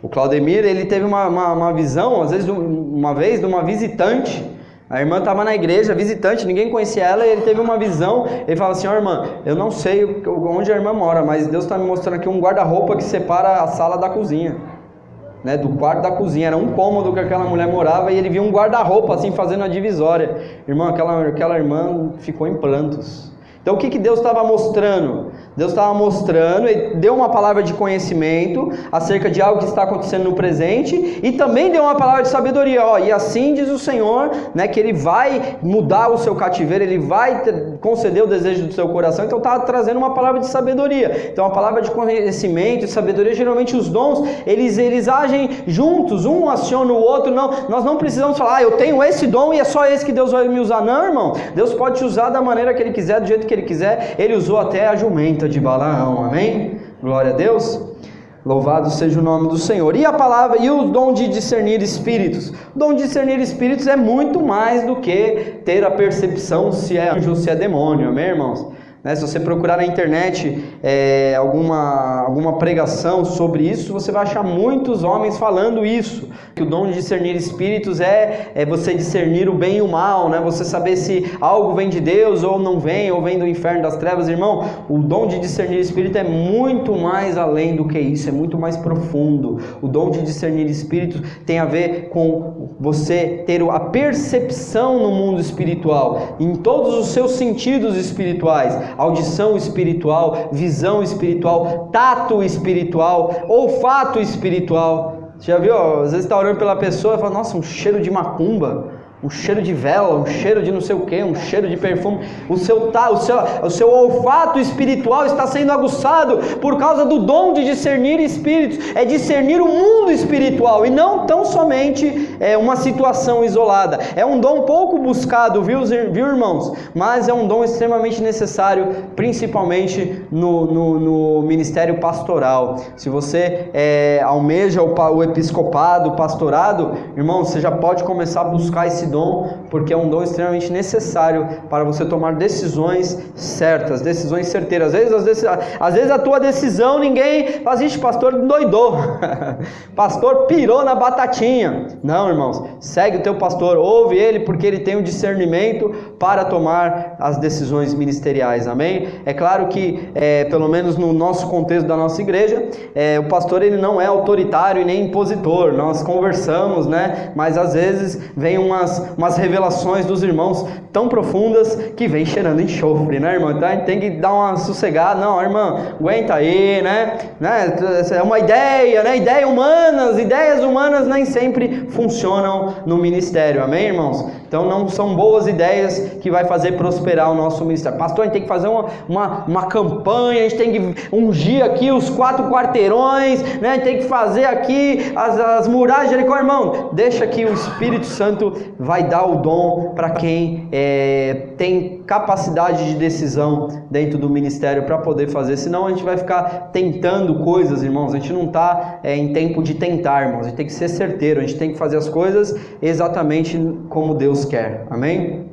o Claudemir, ele teve uma visão, às vezes, uma vez, de uma visitante. A irmã estava na igreja, visitante, ninguém conhecia ela, e ele teve uma visão. Ele fala assim, irmã, eu não sei onde a irmã mora, mas Deus está me mostrando aqui um guarda-roupa que separa a sala da cozinha, né, do quarto da cozinha. Era um cômodo que aquela mulher morava, e ele viu um guarda-roupa assim fazendo a divisória. Irmão, aquela irmã ficou em prantos. Então o que Deus estava mostrando? Deus estava mostrando, Ele deu uma palavra de conhecimento acerca de algo que está acontecendo no presente, e também deu uma palavra de sabedoria. E assim diz o Senhor, né, que Ele vai mudar o seu cativeiro, Ele vai conceder o desejo do seu coração. Então estava trazendo uma palavra de sabedoria. Então a palavra de conhecimento e sabedoria, geralmente os dons, eles agem juntos, um aciona o outro. Não, nós não precisamos falar, eu tenho esse dom e é só esse que Deus vai me usar. Não, irmão, Deus pode te usar da maneira que Ele quiser, do jeito que Ele quiser. Ele usou até a jumenta de Balaão, amém? Glória a Deus. Louvado seja o nome do Senhor. E a palavra, e o dom de discernir espíritos? O dom de discernir espíritos é muito mais do que ter a percepção se é anjo ou se é demônio, amém, irmãos? Se você procurar na internet alguma pregação sobre isso, você vai achar muitos homens falando isso, que o dom de discernir espíritos é você discernir o bem e o mal, né? Você saber se algo vem de Deus ou não vem, ou vem do inferno, das trevas. Irmão, o dom de discernir espírito é muito mais além do que isso, é muito mais profundo. O dom de discernir espíritos tem a ver com você ter a percepção no mundo espiritual, em todos os seus sentidos espirituais. Audição espiritual, visão espiritual, tato espiritual, olfato espiritual. Você já viu? Às vezes está orando pela pessoa e fala, nossa, um cheiro de macumba, um cheiro de vela, um cheiro de não sei o que, um cheiro de perfume. O seu olfato espiritual está sendo aguçado por causa do dom de discernir espíritos. É discernir o mundo espiritual e não tão somente uma situação isolada. É um dom pouco buscado, viu irmãos? Mas é um dom extremamente necessário, principalmente no ministério pastoral. Se você almeja o episcopado, o pastorado, irmão, você já pode começar a buscar esse dom, porque é um dom extremamente necessário para você tomar decisões certas, decisões certeiras. Às vezes a tua decisão, ninguém faz isso, pastor doidou, pastor pirou na batatinha. Não, irmãos, segue o teu pastor, ouve ele, porque ele tem o discernimento para tomar as decisões ministeriais, amém? É claro que, pelo menos no nosso contexto da nossa igreja, o pastor ele não é autoritário e nem impositor. Nós conversamos, né? Mas às vezes vem umas revelações dos irmãos tão profundas que vem cheirando enxofre, né, irmão? Então a gente tem que dar uma sossegada. Não, irmão, aguenta aí, né? É uma ideia, né? Ideias humanas nem sempre funcionam no ministério, amém, irmãos? Então não são boas ideias que vai fazer prosperar o nosso ministério. Pastor, a gente tem que fazer uma campanha, a gente tem que ungir aqui os 4 quarteirões, né? A gente tem que fazer aqui as muralhas de Jericó. Irmão, deixa que o Espírito Santo vai dar o dom para quem tem capacidade de decisão dentro do ministério para poder fazer, senão a gente vai ficar tentando coisas, irmãos. A gente não está em tempo de tentar, irmãos. A gente tem que ser certeiro, a gente tem que fazer as coisas exatamente como Deus quer, amém?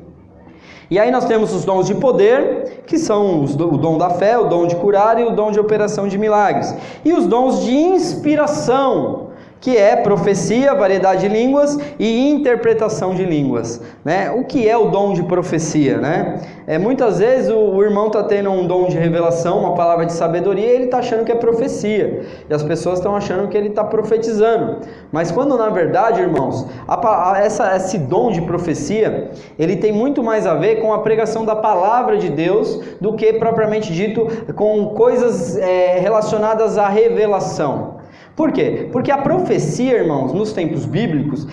E aí nós temos os dons de poder, que são o dom da fé, o dom de curar e o dom de operação de milagres. E os dons de inspiração, que é profecia, variedade de línguas e interpretação de línguas, né? O que é o dom de profecia, né? Muitas vezes o irmão está tendo um dom de revelação, uma palavra de sabedoria, e ele está achando que é profecia, e as pessoas estão achando que ele está profetizando, mas quando na verdade, irmãos, esse dom de profecia, ele tem muito mais a ver com a pregação da palavra de Deus, do que propriamente dito com coisas relacionadas à revelação. Por quê? Porque a profecia, irmãos, nos tempos bíblicos,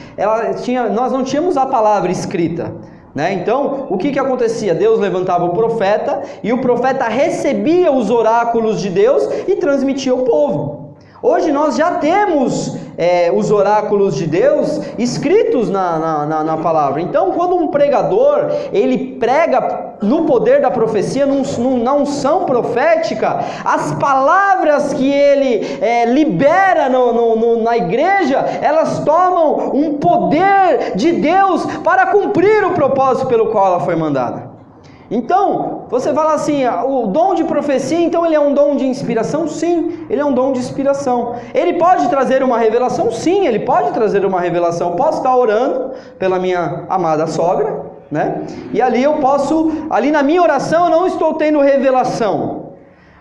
nós não tínhamos a palavra escrita, né? Então, o que acontecia? Deus levantava o profeta, e o profeta recebia os oráculos de Deus e transmitia ao povo. Hoje nós já temos os oráculos de Deus escritos na palavra. Então, quando um pregador, ele prega no poder da profecia, na unção profética, as palavras que ele libera na igreja, elas tomam um poder de Deus para cumprir o propósito pelo qual ela foi mandada. Então, você fala assim, o dom de profecia, então ele é um dom de inspiração? Sim, ele é um dom de inspiração. Ele pode trazer uma revelação? Sim, ele pode trazer uma revelação. Eu posso estar orando pela minha amada sogra, né? E ali na minha oração eu não estou tendo revelação.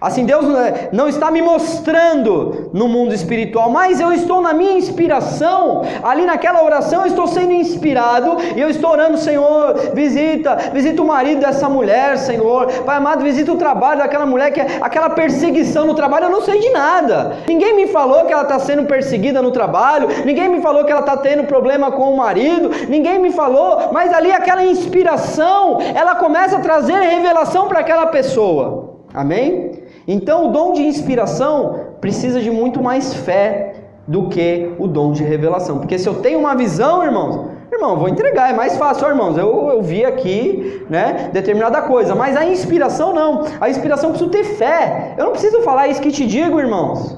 Assim, Deus não está me mostrando no mundo espiritual, mas eu estou na minha inspiração, ali naquela oração eu estou sendo inspirado, e eu estou orando, Senhor, visita o marido dessa mulher, Senhor, Pai amado, visita o trabalho daquela mulher, que aquela perseguição no trabalho, eu não sei de nada, ninguém me falou que ela está sendo perseguida no trabalho, ninguém me falou que ela está tendo problema com o marido, ninguém me falou, mas ali aquela inspiração, ela começa a trazer revelação para aquela pessoa, amém? Então o dom de inspiração precisa de muito mais fé do que o dom de revelação. Porque se eu tenho uma visão, irmão, vou entregar, é mais fácil, irmãos, eu vi aqui, né, determinada coisa, mas a inspiração não, a inspiração precisa ter fé. Eu não preciso falar isso que te digo, irmãos.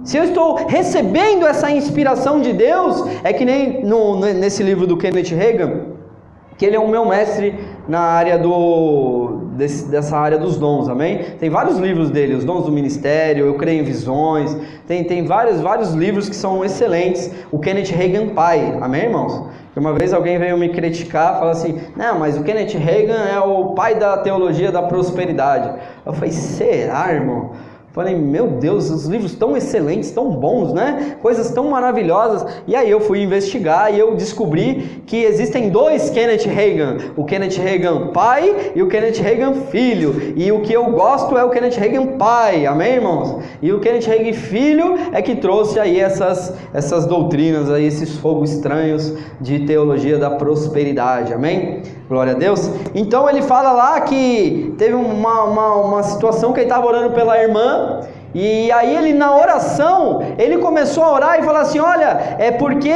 Se eu estou recebendo essa inspiração de Deus, é que nem nesse livro do Kenneth Hagin, que ele é o meu mestre na área dessa área dos dons, amém? Tem vários livros dele, os dons do ministério, eu creio em visões, tem vários livros que são excelentes, o Kenneth Hagin pai, amém, irmãos? Uma vez alguém veio me criticar, falou assim, não, mas o Kenneth Hagin é o pai da teologia da prosperidade. Eu falei, será, irmão? Falei, meu Deus, os livros tão excelentes, tão bons, né? Coisas tão maravilhosas. E aí eu fui investigar e eu descobri que existem 2 Kenneth Hagin. O Kenneth Hagin pai e o Kenneth Hagin filho. E o que eu gosto é o Kenneth Hagin pai, amém, irmãos? E o Kenneth Hagin filho é que trouxe aí essas doutrinas, aí, esses fogos estranhos de teologia da prosperidade, amém? Glória a Deus. Então ele fala lá que teve uma situação que ele estava orando pela irmã, e aí ele na oração, ele começou a orar e falar assim, olha, é porque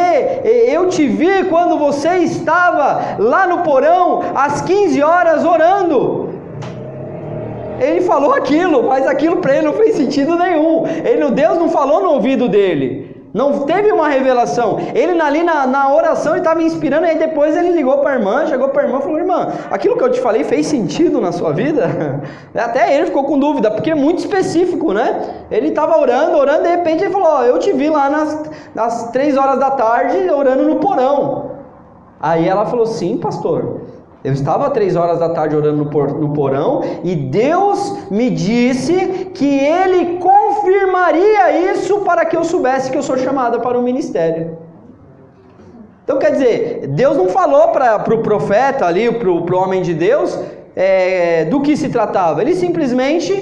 eu te vi quando você estava lá no porão às 15 horas orando. Ele falou aquilo, mas aquilo para ele não fez sentido nenhum. Deus não falou no ouvido dele. Não teve uma revelação. Ele ali na oração ele estava inspirando, e aí depois ele ligou para a irmã, chegou para a irmã e falou, irmã, aquilo que eu te falei fez sentido na sua vida? Até ele ficou com dúvida, porque é muito específico, né? Ele estava orando, de repente ele falou, eu te vi lá nas 3 horas da tarde orando no porão. Aí ela falou, sim, pastor, eu estava 3 horas da tarde orando no porão, e Deus me disse que Ele confirmaria isso para que eu soubesse que eu sou chamada para o ministério. Então quer dizer, Deus não falou para o profeta ali, para o homem de Deus, do que se tratava. Ele simplesmente,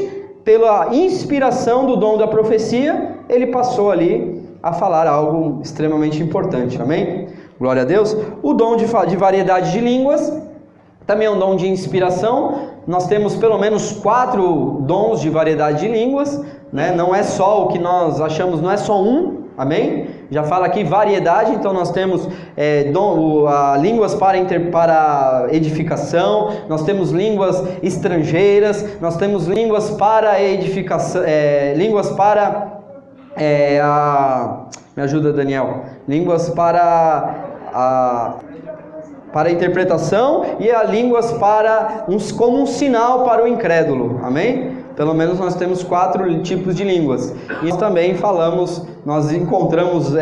pela inspiração do dom da profecia, ele passou ali a falar algo extremamente importante, amém? Glória a Deus. O dom de variedade de línguas também é um dom de inspiração. Nós temos pelo menos 4 dons de variedade de línguas, né? Não é só o que nós achamos, não é só um, amém? Já fala aqui variedade, então nós temos línguas para edificação, nós temos línguas estrangeiras, nós temos línguas para edificação, línguas para... me ajuda, Daniel. Línguas para a interpretação e a línguas como um sinal para o incrédulo, amém? Pelo menos nós temos 4 tipos de línguas. E também nós encontramos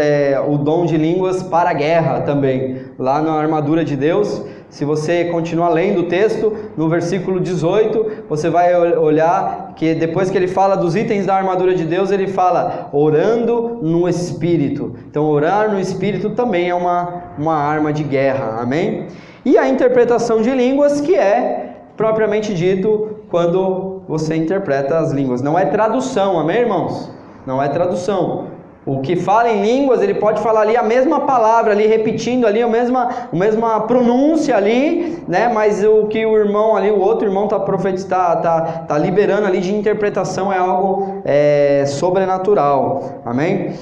o dom de línguas para a guerra também, lá na armadura de Deus. Se você continuar lendo o texto, no versículo 18, você vai olhar que depois que ele fala dos itens da armadura de Deus, ele fala orando no Espírito. Então, orar no Espírito também é uma arma de guerra, amém? E a interpretação de línguas, que é, propriamente dito, quando você interpreta as línguas. Não é tradução, amém, irmãos? Não é tradução. O que fala em línguas, ele pode falar ali a mesma palavra, ali repetindo ali a mesma pronúncia ali, né? Mas o que o irmão ali, o outro irmão tá liberando ali de interpretação é algo sobrenatural, amém?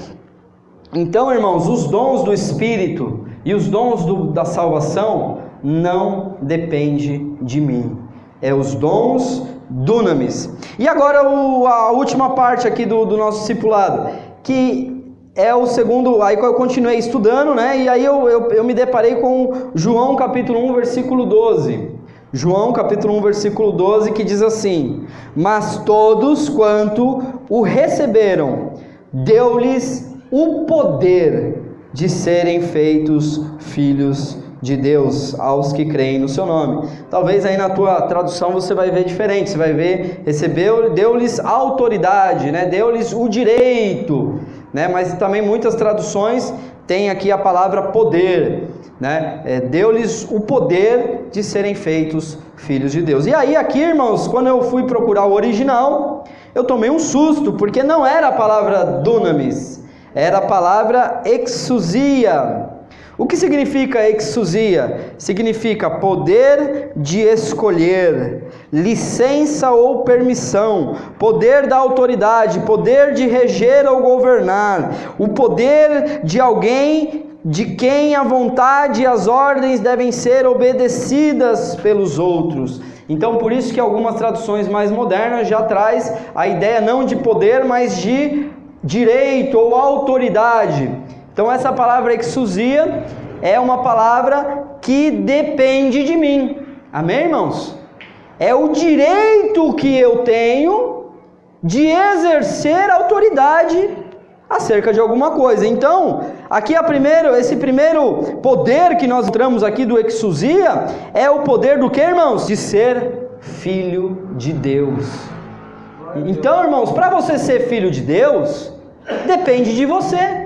Então, irmãos, os dons do Espírito e os dons da salvação não dependem de mim. É os dons dunamis. E agora a última parte aqui do nosso discipulado, que é o segundo, aí eu continuei estudando, né? E aí eu me deparei com João capítulo 1, versículo 12. João capítulo 1, versículo 12, que diz assim: mas todos quanto o receberam, deu-lhes o poder de serem feitos filhos de Deus, aos que creem no seu nome. Talvez aí na tua tradução você vai ver diferente, você vai ver, deu-lhes autoridade, né? Deu-lhes o direito, né? Mas também muitas traduções têm aqui a palavra poder, né? Deu-lhes o poder de serem feitos filhos de Deus. E aí aqui, irmãos, quando eu fui procurar o original, eu tomei um susto, porque não era a palavra dunamis, era a palavra exousia. O que significa exousia? Significa poder de escolher, licença ou permissão, poder da autoridade, poder de reger ou governar, o poder de alguém de quem a vontade e as ordens devem ser obedecidas pelos outros. Então, por isso que algumas traduções mais modernas já traz a ideia não de poder, mas de direito ou autoridade. Então essa palavra exousia é uma palavra que depende de mim, amém, irmãos? É o direito que eu tenho de exercer autoridade acerca de alguma coisa. Então, aqui esse primeiro poder que nós entramos aqui do exousia é o poder do que, irmãos? De ser filho de Deus. Então, irmãos, para você ser filho de Deus, depende de você.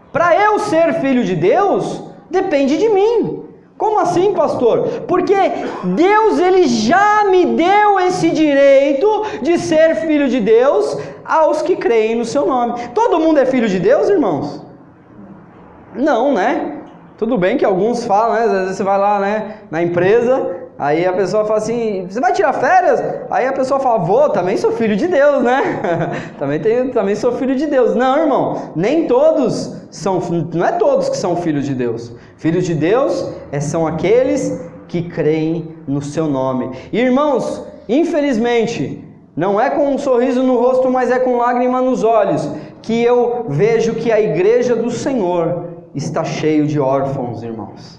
Para eu ser filho de Deus, depende de mim. Como assim, pastor? Porque Deus, Ele já me deu esse direito de ser filho de Deus aos que creem no seu nome. Todo mundo é filho de Deus, irmãos? Não, né? Tudo bem que alguns falam, né? Às vezes você vai lá, né, na empresa, aí a pessoa fala assim, você vai tirar férias? Aí a pessoa fala, vou, também sou filho de Deus, né? também sou filho de Deus. Não, irmão, nem todos não é todos que são filhos de Deus. Filhos de Deus são aqueles que creem no seu nome. E, irmãos, infelizmente, não é com um sorriso no rosto, mas é com lágrima nos olhos, que eu vejo que a igreja do Senhor está cheio de órfãos, irmãos.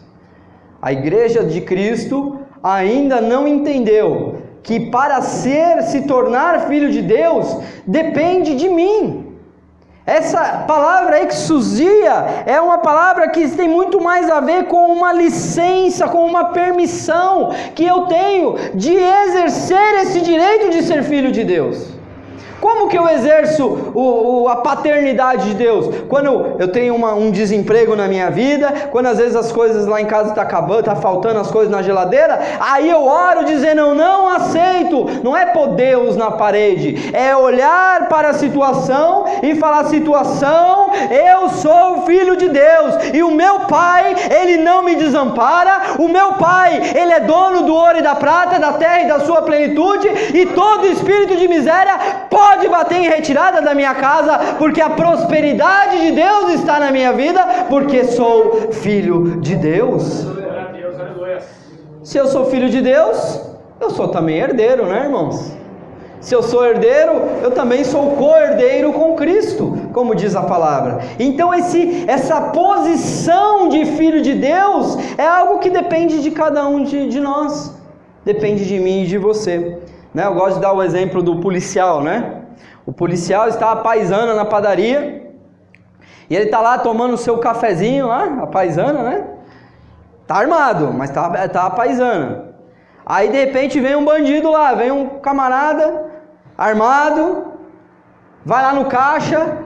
A igreja de Cristo ainda não entendeu que para se tornar filho de Deus, depende de mim. Essa palavra exousia é uma palavra que tem muito mais a ver com uma licença, com uma permissão que eu tenho de exercer esse direito de ser filho de Deus. Como que eu exerço a paternidade de Deus? Quando eu tenho um desemprego na minha vida, quando às vezes as coisas lá em casa estão acabando, está faltando as coisas na geladeira, aí eu oro dizendo, eu não aceito. Não é pôr Deus na parede, é olhar para a situação e falar, situação, Não, eu sou filho de Deus, e o meu Pai, Ele não me desampara. O meu Pai, Ele é dono do ouro e da prata, da terra e da sua plenitude, e todo espírito de miséria pode bater em retirada da minha casa, porque a prosperidade de Deus está na minha vida, porque sou filho de Deus. Se eu sou filho de Deus, eu sou também herdeiro, né, irmãos? Se eu sou herdeiro, eu também sou co-herdeiro com Cristo, como diz a palavra. Então essa posição de filho de Deus é algo que depende de cada um de nós. Depende de mim e de você, né? Eu gosto de dar o exemplo do policial, né? O policial está à paisana na padaria, e ele está lá tomando o seu cafezinho lá, a paisana, né? Está armado, mas está à paisana. Aí de repente vem um bandido lá, vem um camarada armado, vai lá no caixa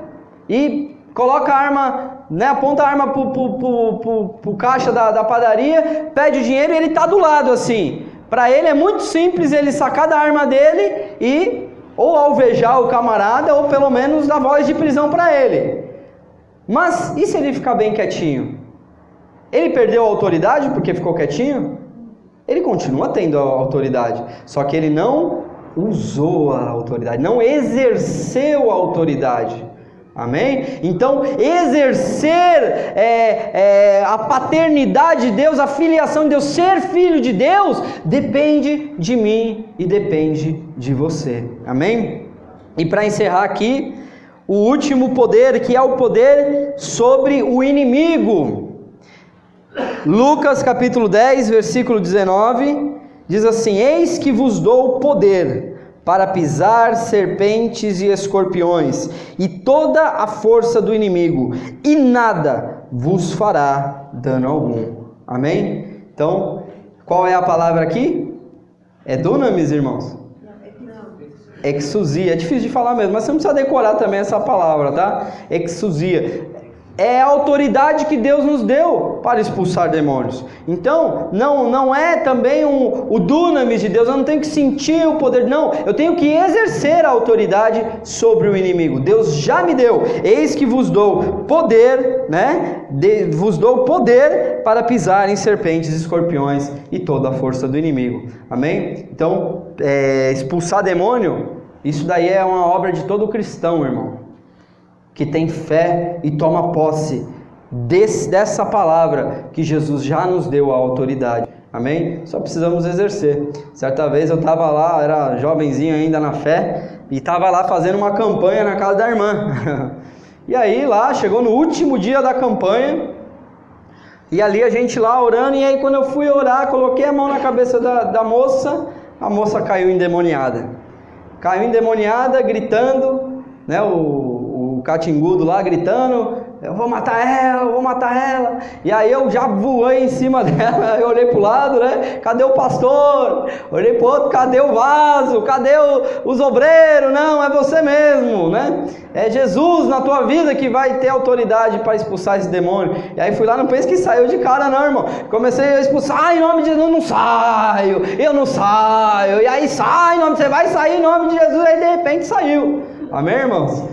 e coloca a arma, né, aponta a arma pro caixa da padaria, pede o dinheiro e ele está do lado assim. Para ele é muito simples ele sacar da arma dele e ou alvejar o camarada ou pelo menos dar voz de prisão para ele. Mas e se ele ficar bem quietinho? Ele perdeu a autoridade porque ficou quietinho? Ele continua tendo a autoridade, só que ele não usou a autoridade, não exerceu a autoridade. Amém? Então, exercer a paternidade de Deus, a filiação de Deus, ser filho de Deus, depende de mim e depende de você. Amém? E para encerrar aqui, o último poder, que é o poder sobre o inimigo. Lucas capítulo 10, versículo 19, diz assim: eis que vos dou poder para pisar serpentes e escorpiões, e toda a força do inimigo, e nada vos fará dano algum. Amém? Então, qual é a palavra aqui? É dunamis, irmãos? Exousia, é difícil de falar mesmo, mas você não precisa decorar também essa palavra, tá? Exousia. É a autoridade que Deus nos deu para expulsar demônios. Então, não é também o dunamis de Deus, eu não tenho que sentir o poder, não, eu tenho que exercer a autoridade sobre o inimigo. Deus já me deu, eis que vos dou poder, né? Vos dou poder para pisar em serpentes, escorpiões e toda a força do inimigo. Amém? Então, expulsar demônio, isso daí é uma obra de todo cristão, irmão, que tem fé e toma posse dessa palavra que Jesus já nos deu a autoridade. Amém? Só precisamos exercer. Certa vez eu estava lá, era jovenzinho ainda na fé, e estava lá fazendo uma campanha na casa da irmã. E aí lá, chegou no último dia da campanha, e ali a gente lá orando, e aí quando eu fui orar, coloquei a mão na cabeça da moça, a moça caiu endemoniada. Caiu endemoniada, gritando, né, o catingudo lá gritando: eu vou matar ela. E aí eu já voei em cima dela, eu olhei pro lado, né? Cadê o pastor? Olhei pro outro: cadê o vaso? Cadê os obreiros? Não, é você mesmo, né? É Jesus na tua vida que vai ter autoridade para expulsar esse demônio. E aí fui lá, não pense que saiu de cara não, irmão. Comecei a expulsar em nome de Jesus, eu não saio. E aí sai, você vai sair em nome de Jesus, aí de repente saiu. Amém, irmãos?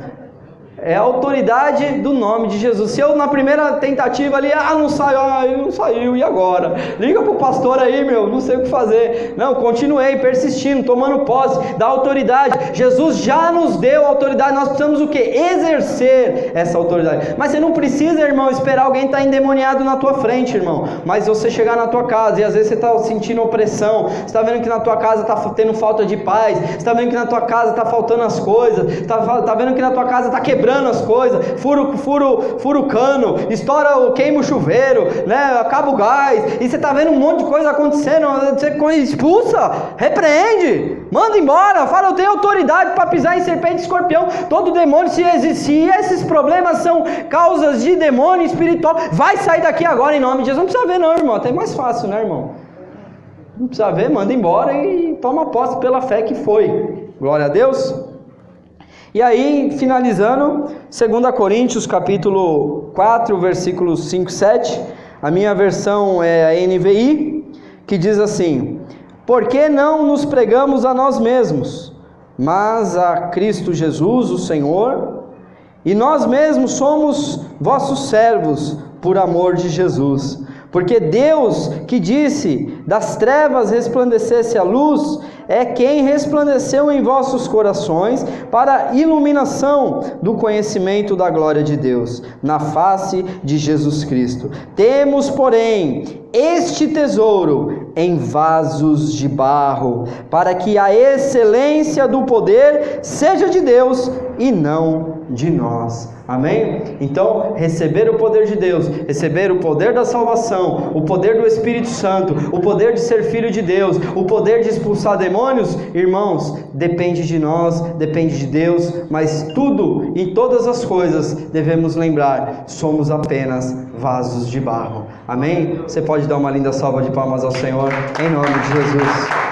É a autoridade do nome de Jesus. Se eu na primeira tentativa ali, não saiu, e agora? Liga pro pastor aí, não sei o que fazer. Não, continuei persistindo, tomando posse da autoridade. Jesus já nos deu autoridade, nós precisamos o quê? Exercer essa autoridade. Mas você não precisa, irmão, esperar alguém estar endemoniado na tua frente, irmão. Mas você chegar na tua casa, e às vezes você está sentindo opressão, você está vendo que na tua casa está tendo falta de paz, você está vendo que na tua casa está faltando as coisas, está vendo que na tua casa está quebrando as coisas, fura o cano, queima o chuveiro, né? Acaba o gás, e você está vendo um monte de coisa acontecendo. Você expulsa, repreende, manda embora, fala: eu tenho autoridade para pisar em serpente e escorpião. Todo demônio, se esses problemas são causas de demônio espiritual, vai sair daqui agora em nome de Jesus. Não precisa ver não, irmão, até mais fácil, né, irmão? Não precisa ver, manda embora e toma posse pela fé que foi. Glória a Deus. E aí, finalizando, 2 Coríntios capítulo 4, versículos 5 e 7, a minha versão é a NVI, que diz assim: porque não nos pregamos a nós mesmos, mas a Cristo Jesus, o Senhor, E nós mesmos somos vossos servos por amor de Jesus. Porque Deus que disse, das trevas resplandecesse a luz, é quem resplandeceu em vossos corações para a iluminação do conhecimento da glória de Deus, na face de Jesus Cristo. Temos, porém, este tesouro em vasos de barro, para que a excelência do poder seja de Deus e não de nós. Amém? Então, receber o poder de Deus, receber o poder da salvação, o poder do Espírito Santo, o poder de ser filho de Deus, o poder de expulsar demônios, irmãos, depende de nós, depende de Deus, mas tudo e todas as coisas devemos lembrar, somos apenas vasos de barro. Amém? Você pode dar uma linda salva de palmas ao Senhor, em nome de Jesus.